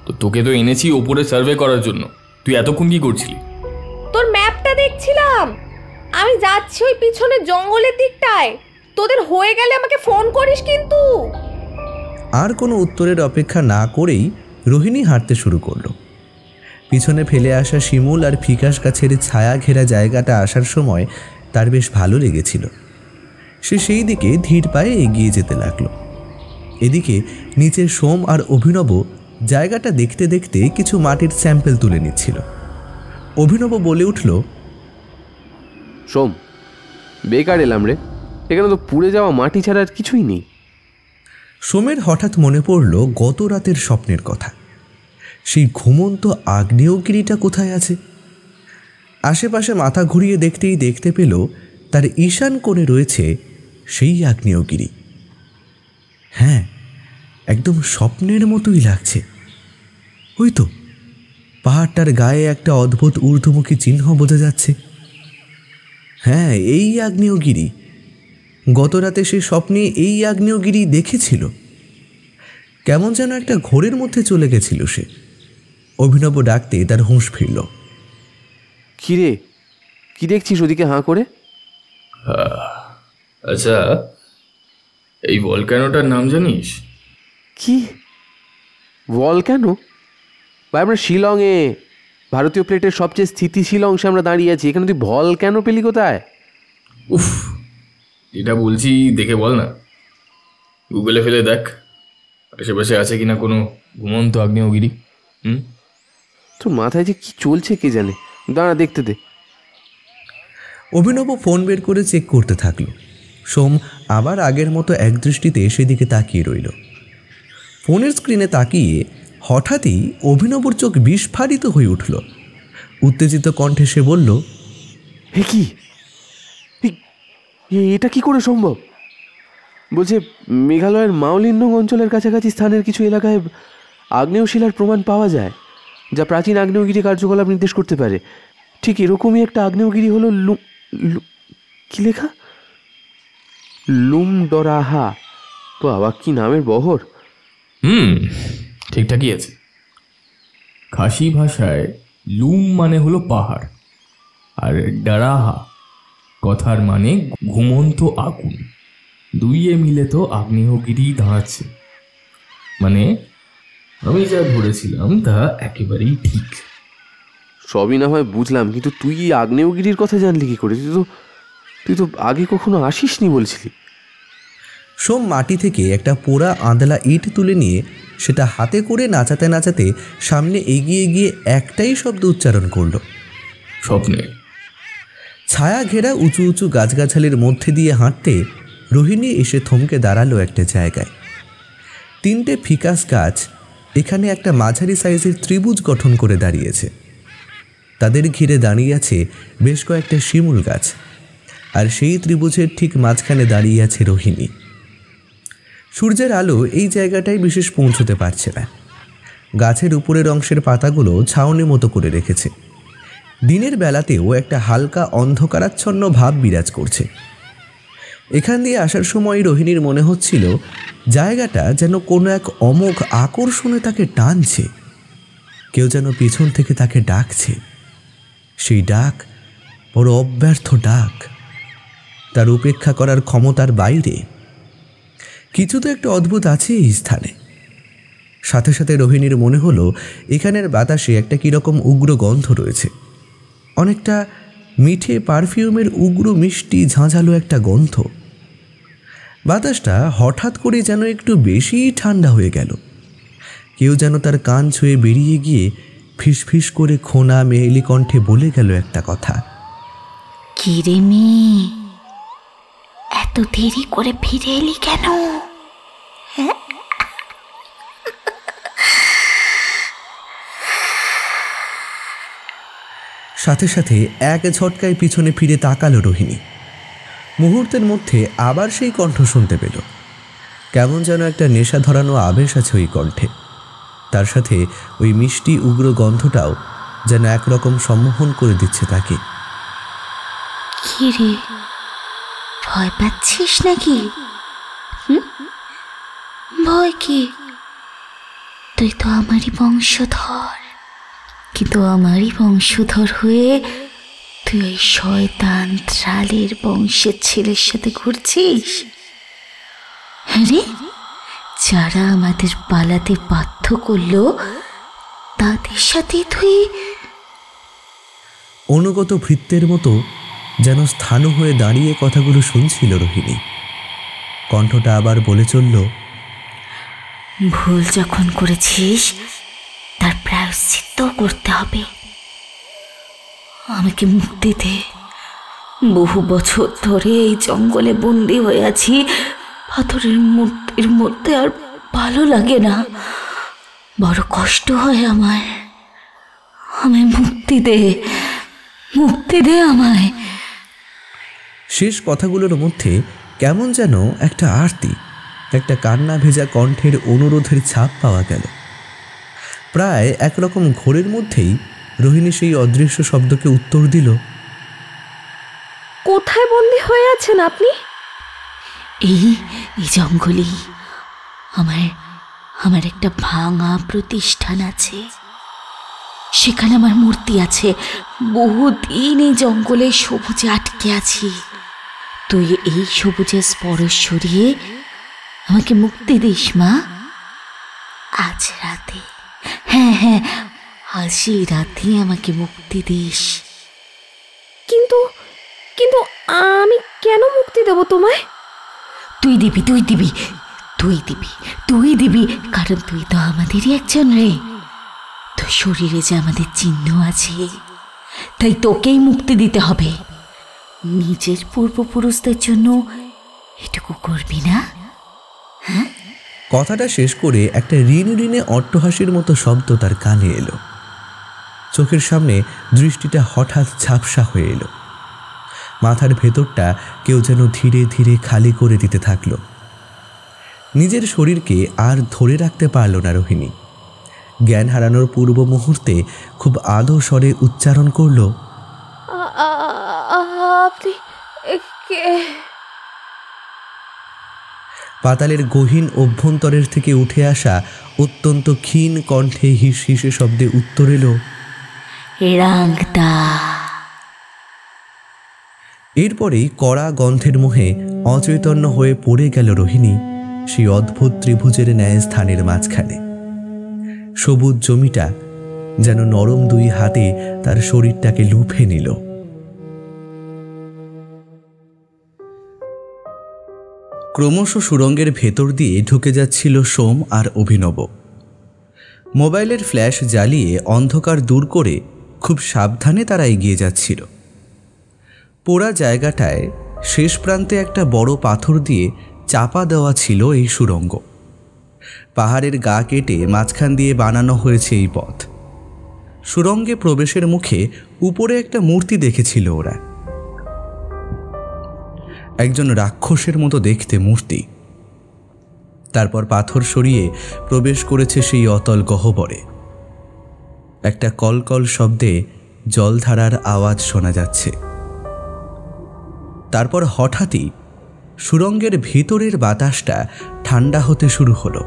তো তোকে তো এনেছি ওপরে সার্ভে করার জন্য, তুই এতক্ষণ কি করছিলি? তোর ম্যাপটা দেখছিলাম। আমি যাচ্ছি ওই পিছনে জঙ্গলের দিকটায়, তোদের হয়ে গেলে আমাকে ফোন করিস কিন্তু। আর কোনো উত্তরের অপেক্ষা না করেই রোহিণী হাঁটতে শুরু করলো। পিছনে ফেলে আসা শিমুল আর ফিকাস গাছের ছায়া ঘেরা জায়গাটা আসার সময় তার বেশ ভালো লেগেছিল। সে সেই দিকে ধীর পায়ে এগিয়ে যেতে লাগলো। এদিকে নিচে সোম আর অভিনব জায়গাটা দেখতে দেখতে কিছু মাটির স্যাম্পেল তুলে নিচ্ছিল। অভিনব বলে উঠল, সোম, বেকার এলাম রে, এখানে তো পুড়ে যাওয়া মাটি ছাড়া আর কিছুই নেই। সোমের হঠাৎ মনে পড়ল গত রাতের স্বপ্নের কথা। সেই ঘুমন্ত আগ্নেয়গিরিটা কোথায় আছে? আশেপাশে মাথা ঘুরিয়ে দেখতেই দেখতে পেল তার ঈশান কোণে রয়েছে সেই আগ্নেয়গিরি। হ্যাঁ, একদম স্বপ্নের মতোই লাগছে। ওই তো পাহাড়টার গায়ে একটা অদ্ভুত ঊর্ধ্বমুখী চিহ্ন বোঝা যাচ্ছে। হ্যাঁ, এই আগ্নেয়গিরি। গত রাতে সে স্বপ্নে এই আগ্নেয়গিরি দেখেছিল। কেমন যেন একটা ঘোরের মধ্যে চলে গেছিল সে। অভিনব ডাকতে তার হুঁশ ফিরল। কিরে, কি দেখছিস ওদিকে হাঁ করে? আচ্ছা, এই ভলক্যানোটার নাম জানিস? কি ভলক্যানো? ভাই, আমরা শিলংয়ে, ভারতীয় প্লেটের সবচেয়ে স্থিতিশীল অংশে আমরা দাঁড়িয়ে আছি, এখানে তুই ভলক্যানো পেলি কোথায়? উফ, এটা বলছি দেখে বল না, গুগলে ফেলে দেখ আশেপাশে আছে কিনা কোনো ঘুমন্ত আগ্নেয়গিরি। তোর মাথায় যে কি চলছে কে জানে, দাঁড়া দেখতে দে। অভিনব ফোন বের করে চেক করতে থাকল। সোম আবার আগের মতো একদৃষ্টিতে সেদিকে তাকিয়ে রইল। ফোনের স্ক্রিনে তাকিয়ে হঠাৎই অভিনবর চোখ বিস্ফারিত হয়ে উঠল। উত্তেজিত কণ্ঠে সে বলল, হে কি, এটা কি করে সম্ভব? বলছে মেঘালয়ের মাওলিনং অঞ্চলের কাছাকাছি স্থানের কিছু এলাকায় আগ্নেয়শিলার প্রমাণ পাওয়া যায়, যা প্রাচীন আগ্নেয়গিরি কার্যকলাপ নির্দেশ করতে পারে। ঠিক এরকমই একটা আগ্নেয়গিরি হলো কি লেখা, লুমডরাহা। বাবা, কি নামের বহর! ঠিকঠাকই আছে। খাসি ভাষায় লুম মানে হলো পাহাড়, আর ডারাহা কথার মানে ঘুমন্ত আগুন। দুইয়ে মিলে তো আগ্নেয়গিরি দাঁড়াচ্ছে। মানে আমি যা ধরেছিলাম তা একেবারেই ঠিক। সবই না হয় বুঝলাম, কিন্তু তুই আগ্নেয়গিরির কথা জানলি কি করে? তুই তো আগে কখনো আসিসনি বলছিলি। সোম মাটি থেকে একটা পোড়া আঁদলা ইট তুলে নিয়ে সেটা হাতে করে নাচাতে নাচাতে সামনে এগিয়ে গিয়ে একটাই শব্দ উচ্চারণ করল, স্বপ্নে। ছায়া ঘেরা উঁচু উঁচু গাছগাছালির মধ্যে দিয়ে হাঁটতে রোহিণী এসে থমকে দাঁড়ালো একটা জায়গায়। 3টে ফিকাস গাছ এখানে একটা মাঝারি সাইজের ত্রিভুজ গঠন করে দাঁড়িয়েছে। তাদের ঘিরে দাঁড়িয়ে আছে বেশ কয়েকটা শিমুল গাছ, আর সেই ত্রিভুজের ঠিক মাঝখানে দাঁড়িয়ে আছে রোহিণী। সূর্যের আলো এই জায়গাটায় বিশেষ পৌঁছতে পারছে না। গাছের উপরের অংশের পাতাগুলো ছাউনি মতো করে রেখেছে। দিনের বেলাতেও একটা হালকা অন্ধকারাচ্ছন্ন ভাব বিরাজ করছে। এখান দিয়ে আসার সময় রোহিণীর মনে হচ্ছিল জায়গাটা যেন কোনো এক অমোঘ আকর্ষণে তাকে টানছে। কেউ যেন পিছন থেকে তাকে ডাকছে। সেই ডাক বড় অব্যর্থ ডাক, তার উপেক্ষা করার ক্ষমতার বাইরে। কিছু তো একটা অদ্ভুত আছে এই স্থানে। সাথে সাথে রোহিণীর মনে হলো এখানের বাতাসে একটা কীরকম উগ্র গন্ধ রয়েছে, অনেকটা মিঠে পারফিউমের উগ্র মিষ্টি ঝাঁঝালো একটা গন্ধ। বাতাসটা হঠাৎ করে যেন একটু বেশিই ঠান্ডা হয়ে গেল। কেউ যেন তার কান ছুঁয়ে বেরিয়ে গিয়ে ফিসফিস করে খোনা মেয়েলি কণ্ঠে বলে গেল একটা কথা, কি রে মেয়ে, এত দেরি করে ফিরে এলি কেন? সাথে সাথে এক ঝটকায় পিছনে ফিরে তাকালো রোহিণী। মুহূর্তের মধ্যে আবার সেই কণ্ঠ শুনতে পেল। কেমন যেন একটা নেশা ধরানো আবেশ আছে ওই কণ্ঠে। তার সাথে ওই মিষ্টি উগ্র গন্ধটাও যেন একরকম সম্মোহন করে দিচ্ছে তাকে। কি রে, ভয় পাচ্ছিস নাকি? ভয় কি? তুই তো আমারই বংশধর, কিন্তু আমারই বংশধর হয়ে তুই ওই শয়তান ত্রালের বংশের ছেলের সাথে ঘুরছিস। আরে, যারা আমাদের পালাতে বাধ্য করলো তাদের সাথে তুই। অনুগত ভৃত্যের মতো যেন স্থাণু হয়ে দাঁড়িয়ে কথাগুলো শুনছিল রোহিণী। কণ্ঠটা আবার বলে চলল, ভুল যখন করেছিস তার প্রায়শ্চিত্ত করতে হবে। আমাকে মুক্তি দে। বহু বছর ধরে এই জঙ্গলে বন্দি হয়ে আছি, পাথরের মূর্তির মধ্যে আর ভালো লাগে না, বড় কষ্ট হয় আমার। আমায় মুক্তি দে, মুক্তি দে আমায়। শেষ কথাগুলোর মধ্যে কেমন যেন একটা আরতি, একটা কান্না ভেজা কণ্ঠের অনুরোধের ছাপ পাওয়া গেল। প্রায় একরকম ঘোরের মধ্যেই রোহিণী সেই অদৃশ্য শব্দকে উত্তর দিল, কোথায় বন্দি হয়ে আছেন আপনি? এই জঙ্গলেই আমার একটা ভাঙা প্রতিষ্ঠান আছে, সেখানে আমার মূর্তি আছে। বহুদিন এই জঙ্গলে সবুজে আটকে আছি। তুই এই সবুজের স্পর্শ সরিয়ে আমাকে মুক্তি দিস মা, আজ রাতে। হ্যাঁ হ্যাঁ, আজ এই রাতে আমাকে মুক্তি দিস। কিন্তু কিন্তু আমি কেন মুক্তি দেব তোমায়? তুই দিবি, তুই দিবি, তুই দিবি, তুই দিবি, কারণ তুই তো আমাদেরই একজন রে। তোর শরীরে যে আমাদের চিহ্ন আছে, তাই তোকেই মুক্তি দিতে হবে। নিজের পূর্বপুরুষদের জন্য এটুকু করবি না? হ্যাঁ। কথাটা শেষ করে একটা ঋণে ঋণে অট্টহাসির মতো শব্দ তার কানে এলো। চোখের সামনে দৃষ্টিটা হঠাৎ ঝাপসা হয়ে এলো। মাথার ভেতরটা কেউ যেন ধীরে ধীরে খালি করে দিতে থাকলো। নিজের শরীরকে আর ধরে রাখতে পারল না রোহিণী। জ্ঞান হারানোর পূর্ব মুহূর্তে খুব আদো স্বরে উচ্চারণ করল, আপনি কে? পাতালের গহীন অভ্যন্তরের থেকে উঠে আসা অত্যন্ত ক্ষীণ কণ্ঠে হিস হিসে শব্দে উত্তর এলো, রাংদা। এরপরেই কড়া গন্ধের মোহে অচৈতন্য হয়ে পড়ে গেল রোহিণী সেই অদ্ভুত ত্রিভুজের ন্যায় স্থানের মাঝখানে। সবুজ জমিটা যেন নরম দুই হাতে তার শরীরটাকে লুফে নিল। ক্রমশ সুড়ঙ্গের ভেতর দিয়ে ঢুকে যাচ্ছিল সোম আর অভিনব। মোবাইলের ফ্ল্যাশ জ্বালিয়ে অন্ধকার দূর করে খুব সাবধানে তারা এগিয়ে যাচ্ছিল। পোড়া জায়গাটায় শেষ প্রান্তে একটা বড় পাথর দিয়ে চাপা দেওয়া ছিল এই সুড়ঙ্গ। পাহাড়ের গা কেটে মাঝখান দিয়ে বানানো হয়েছে এই পথ। সুড়ঙ্গে প্রবেশের মুখে উপরে একটা মূর্তি দেখেছিল ওরা, একজন রাক্ষসের মতো দেখতে মূর্তি। তারপর পাথর সরিয়ে প্রবেশ করেছে সেই অতল গহ্বরে। একটা কলকল শব্দে জলধারার আওয়াজ শোনা যাচ্ছে। তারপর হঠাৎই সুড়ঙ্গের ভিতরের বাতাসটা ঠান্ডা হতে শুরু হলো।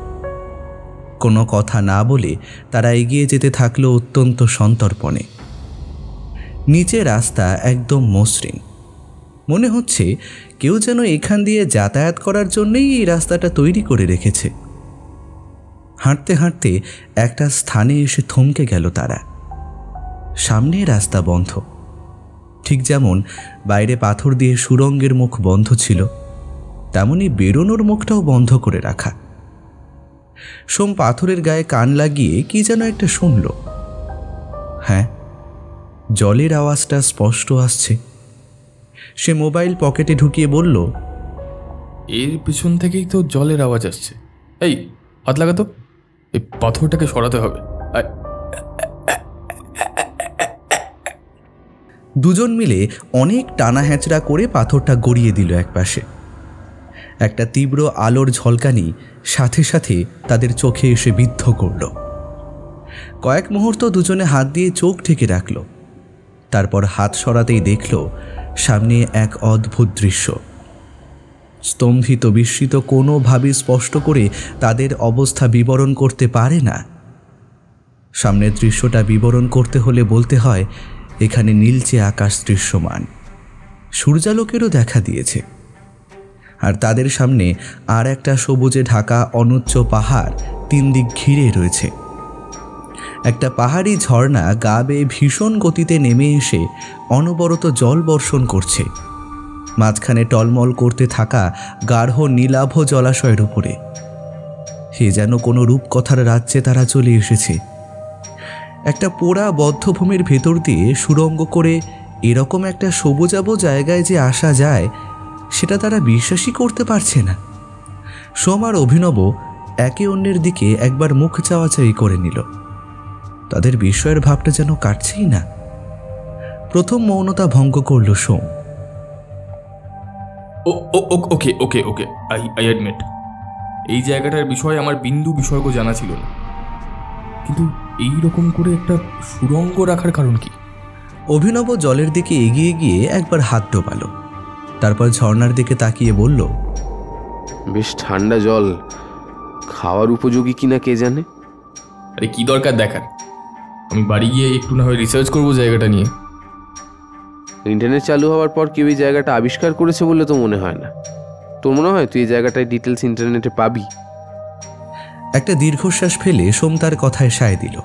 কোনো কথা না বলে তারা এগিয়ে যেতে থাকলো অত্যন্ত সন্তর্পণে। নিচে রাস্তা একদম মসৃণ, মনে হচ্ছে কেউ যেন এখান দিয়ে যাতায়াত করার জন্যই এই রাস্তাটা তৈরি করে রেখেছে। হাঁটতে হাঁটতে একটা স্থানে এসে থমকে গেল তারা। সামনে রাস্তা বন্ধ, ঠিক যেমন বাইরে পাথর দিয়ে সুড়ঙ্গের মুখ বন্ধ ছিল, তেমনি বেরোনোর মুখটাও বন্ধ করে রাখা। সোম পাথরের গায়ে কান লাগিয়ে কি যেন একটা শুনল। হ্যাঁ, জলের আওয়াজটা স্পষ্ট আসছে। সে মোবাইল পকেটে ঢুকিয়ে বলল, এর পিছন থেকেই তো জলের আওয়াজ আসছে। এই হাত লাগাতো, এই পাথরটাকে সরাতে হবে। দুজন মিলে অনেক টানা হ্যাঁচড়া করে পাথরটা গড়িয়ে দিল একপাশে। একটা তীব্র আলোর ঝলকানি সাথে সাথে তাদের চোখে এসে বিদ্ধ করল। কয়েক মুহূর্ত দুজনে হাত দিয়ে চোখ ঢেকে রাখল। তারপর হাত সরাতেই দেখল সামনে এক অদ্ভুত দৃশ্য। স্তম্ভিত বিস্মিত কোনোভাবে স্পষ্ট করে তাদের অবস্থা বিবরণ করতে পারে না। সামনের দৃশ্যটা বিবরণ করতে হলে বলতে হয় এখানে নীলচে আকাশ দৃশ্যমান, সূর্যালোকেরও দেখা দিয়েছে, আর তাদের সামনে আর একটা সবুজে ঢাকা অনুচ্চ পাহাড় 3 দিক ঘিরে রয়েছে। একটা পাহাড়ি ঝর্ণা গা বেয়ে ভীষণ গতিতে নেমে এসে অনবরত জল বর্ষণ করছে মাঝখানে টলমল করতে থাকা গাঢ় নীলাভ জলাশয়ের উপরে। সে যেন কোনো রূপকথার রাজ্যে তারা চলে এসেছে। একটা পোড়া বদ্ধভূমির ভেতর দিয়ে সুড়ঙ্গ করে এরকম একটা সবুজাভ জায়গায় যে আসা যায় সেটা তারা বিশ্বাসই করতে পারছে না। সোম আর অভিনব একে অন্যের দিকে একবার মুখ চাওয়াচাই করে নিল। তাদের বিস্ময়ের ভাবটা যেন কাটছেই না। প্রথম মৌনতা ভঙ্গ করল সোম। ওকে ওকে ওকে আই অ্যাডমিট, এই জায়গাটার বিষয়ে আমার বিন্দু বিসর্গ জানা ছিল না, কিন্তু এই রকম করে একটা সুড়ঙ্গ রাখার কারণ কি? অভিনব জলের দিকে এগিয়ে গিয়ে একবার হাত ডোবালো, তারপর ঝর্ণার দিকে তাকিয়ে বলল, বেশ ঠান্ডা জল, খাওয়ার উপযোগী কিনা কে জানে। আরে কি দরকার দেখার, আমি বাড়ি গিয়ে একটু না হয় রিসার্চ করবো জায়গাটা নিয়ে। ইন্টারনেট চালু হওয়ার পর কেউ এই জায়গাটা আবিষ্কার করেছে বলে তো মনে হয় না। তোর মনে হয় তুই এই জায়গাটায় ডিটেলস ইন্টারনেটে পাবি? একটা দীর্ঘশ্বাস ফেলে সোম তার কথায় সায় দিল।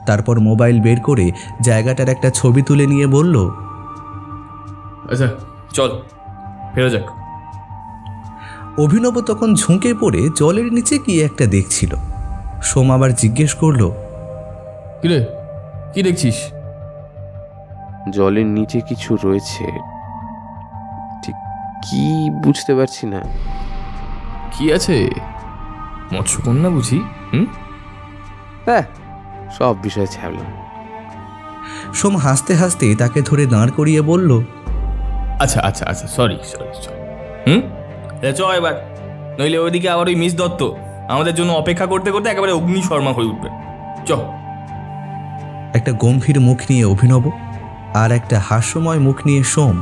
তারপর মোবাইল বের করে জায়গাটার একটা ছবি তুলে নিয়ে বলল, আচ্ছা চল ফেরা যাক। অভিনব তখন ঝুঁকে পড়ে জলের নিচে কি একটা দেখছিল। সোম আবার জিজ্ঞেস করল, কিরে কি দেখছিস? জলের নিচে কিছু রয়েছে, ঠিক কি বুঝতে পারছি না। কি আছে? মৎস্যকন্যা বুঝি? হ্যাঁ, সব বিষয়ে ছাড়লাম। সোম হাসতে হাসতে তাকে ধরে দাঁড় করিয়ে বলল, আচ্ছা আচ্ছা আচ্ছা সরি সরি সরি চ এবার, নইলে ওইদিকে আবার ওই মিস দত্ত আমাদের জন্য অপেক্ষা করতে করতে একেবারে অগ্নি শর্মা হয়ে উঠবে। চ। একটা গম্ভীর মুখ নিয়ে অভিনব আর একটা হাস্যময় মুখ নিয়ে সোম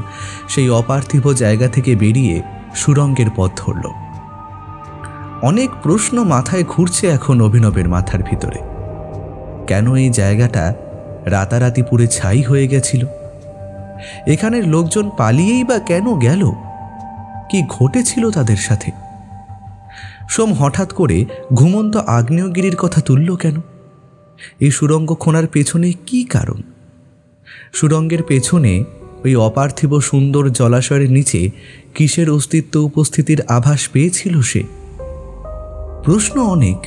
সেই অপার্থিব জায়গা থেকে বেরিয়ে সুড়ঙ্গের পথ ধরল। অনেক প্রশ্ন মাথায় ঘুরছে এখন অভিনবের মাথার ভিতরে। কেন এই জায়গাটা রাতারাতি পুড়ে ছাই হয়ে গেছিল? এখানের লোকজন পালিয়েই বা কেন গেল? কি ঘটেছিল তাদের সাথে? সোম হঠাৎ করে ঘুমন্ত আগ্নেয়গিরির কথা তুলল কেন? এই সুড়ঙ্গ খোঁড়ার পেছনে কি কারণ? সুড়ঙ্গের পেছনে ওই অপার্থিব সুন্দর জলাশয়ের নিচে কিসের অস্তিত্ব উপস্থিতির আভাস পেয়েছিল সে? প্রশ্ন অনেক,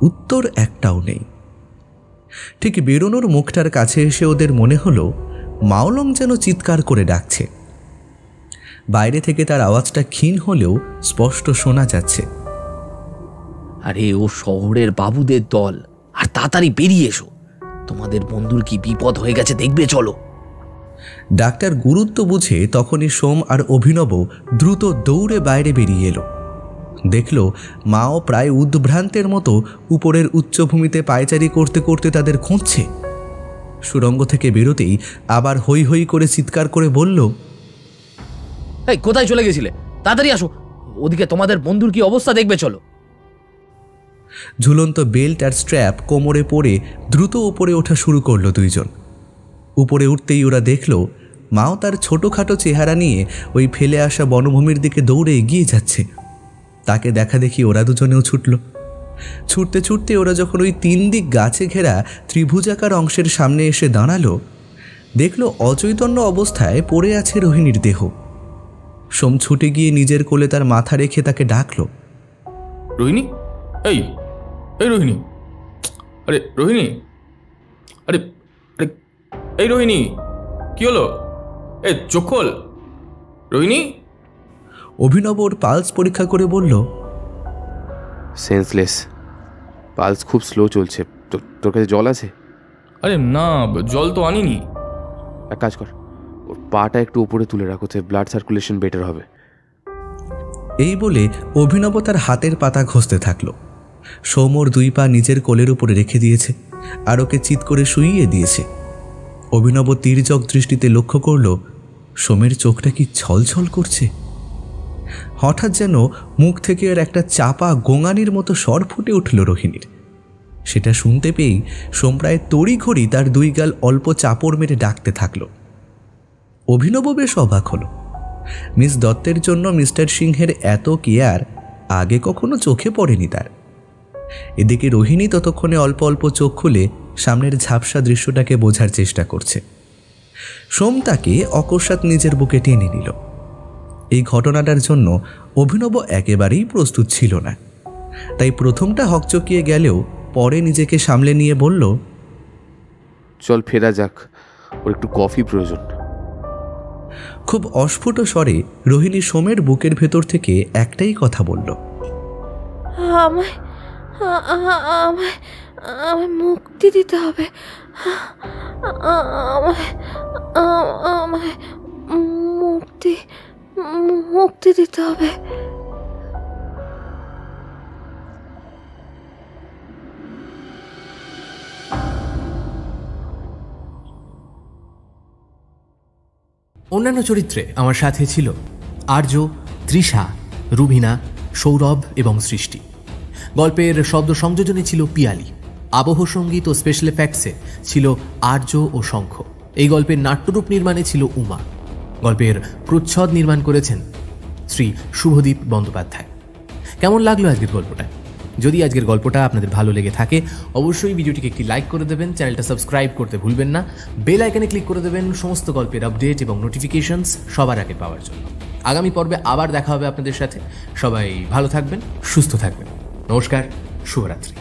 উত্তর একটাও নেই। ঠিক বেরোনোর মুখটার কাছে এসে ওদের মনে হলো মাওলং যেন চিৎকার করে ডাকছে। বাইরে থেকে তার আওয়াজটা ক্ষীণ হলেও স্পষ্ট শোনা যাচ্ছে, আরে ও শহরের বাবুদের দল, আর তাড়াতাড়ি বেরিয়ে এসো, তোমাদের বন্ধুর কি বিপদ হয়ে গেছে দেখবে, চলো। ডাক্তার গুরুত্ব বুঝে তখনই সোম আর অভিনব দ্রুত দৌড়ে বাইরে বেরিয়ে এলো। দেখল মাও প্রায় উদ্ভ্রান্তের মতো উপরের উচ্চভূমিতে পায়চারি করতে করতে তাদের খুঁজছে। সুড়ঙ্গ থেকে বেরোতেই আবার হৈ হৈ করে চিৎকার করে বলল, এই কোথায় চলে গেছিলে, তাড়াতাড়ি আসো, ওদিকে তোমাদের বন্ধুর কি অবস্থা দেখবে, চলো। ঝুলন্ত বেল্ট আর স্ট্র্যাপ কোমরে পরে দ্রুত উপরে ওঠা শুরু করলো দুইজন। উপরে উঠতেই ওরা দেখল মাও তার ছোটোখাটো চেহারা নিয়ে ওই ফেলে আসা বনভূমির দিকে দৌড়ে এগিয়ে যাচ্ছে। তাকে দেখা দেখি ওরা দুজনেও ছুটল। ছুটতে ছুটতে ওরা যখন ওই 3 দিক গাছে ঘেরা ত্রিভুজাকার অংশের সামনে এসে দাঁড়ালো, দেখল অচৈতন্য অবস্থায় পড়ে আছে রোহিণীর দেহ। সোম ছুটে গিয়ে নিজের কোলে তার মাথা রেখে তাকে ডাকল, রোহিণী, এই এই রোহিণী, আরে রোহিণী, আরে আরে এই রোহিণী, কি হলো? এ চোখ খোল রোহিণী। অভিনব ওর পালস পরীক্ষা করে বলল, সেন্সলেস, পালস খুব স্লো চলছে। তোর কাছে জল আছে? আরে না, জল তো আনিনি। এক কাজ কর, ওর পাটা একটু উপরে তুলে রাখো, ব্লাড সার্কুলেশন বেটার হবে। এই বলে অভিনব তার হাতের পাতা ঘষতে থাকলো। সোম ওর 2 পা নিজের কোলের উপরে রেখে দিয়েছে আর ওকে চিৎ করে শুইয়ে দিয়েছে। অভিনব তীর্যক দৃষ্টিতে লক্ষ্য করল সোমের চোখটা কি ছলছল করছে। হঠাৎ যেন মুখ থেকে এর একটা চাপা গোঙানির মতো স্বর ফুটে উঠল রোহিণীর। সেটা শুনতে পেয়েই সোম প্রায় তড়িঘড়ি তার 2 গাল অল্প চাপড় মেরে ডাকতে থাকল। অভিনব বেশ অবাক হলো। মিস দত্তের জন্য মিস্টার সিংহের এত কেয়ার আগে কখনো চোখে পড়েনি তার। এদিকে রোহিণী ততক্ষণে অল্প অল্প চোখ খুলে সামনের ঝাপসা দৃশ্যটাকে বোঝার চেষ্টা করছে। সোম তাকে অকস্মাৎ নিজের বুকে টেনে নিল। এই ঘটনাটার জন্য অভিনব একেবারেই প্রস্তুত ছিল না, তাই প্রথমটা হকচকিয়ে গেলেও পরে নিজেকে সামলে নিয়ে বলল, চল ফেরা যাক, ওর একটু কফি প্রয়োজন। খুব অস্ফুট স্বরে রোহিণী সোমের বুকের ভেতর থেকে একটাই কথা বলল, আমায় আমায় আমায় মুক্তি দিতে হবে, আমায় আমায় মুক্তি মুক্তি দিতে হবে। অন্যান্য চরিত্রে আমার সাথে ছিল আর্য, তৃষা, রুবিনা, সৌরভ এবং সৃষ্টি। গল্পের শব্দ সংযোজনে ছিল পিয়ালি। আবহ সঙ্গীত ও স্পেশাল এফেক্টসে ছিল আর্য ও শঙ্খ। এই গল্পের নাট্যরূপ নির্মাণে ছিল উমা। গল্পের প্রচ্ছদ নির্মাণ করেছেন শ্রী শুভদীপ বন্দ্যোপাধ্যায়। কেমন লাগলো আজকের গল্পটা? যদি আজকের গল্পটা আপনাদের ভালো লেগে থাকে অবশ্যই ভিডিওটিকে একটি লাইক করে দেবেন, চ্যানেলটা সাবস্ক্রাইব করতে ভুলবেন না, বেল আইকনে ক্লিক করে দেবেন সমস্ত গল্পের আপডেট এবং নোটিফিকেশনস সবার আগে পাওয়ার জন্য। আগামী পর্বে আবার দেখা হবে আপনাদের সাথে। সবাই ভালো থাকবেন, সুস্থ থাকবেন। নমস্কার, শুভরাত্রি।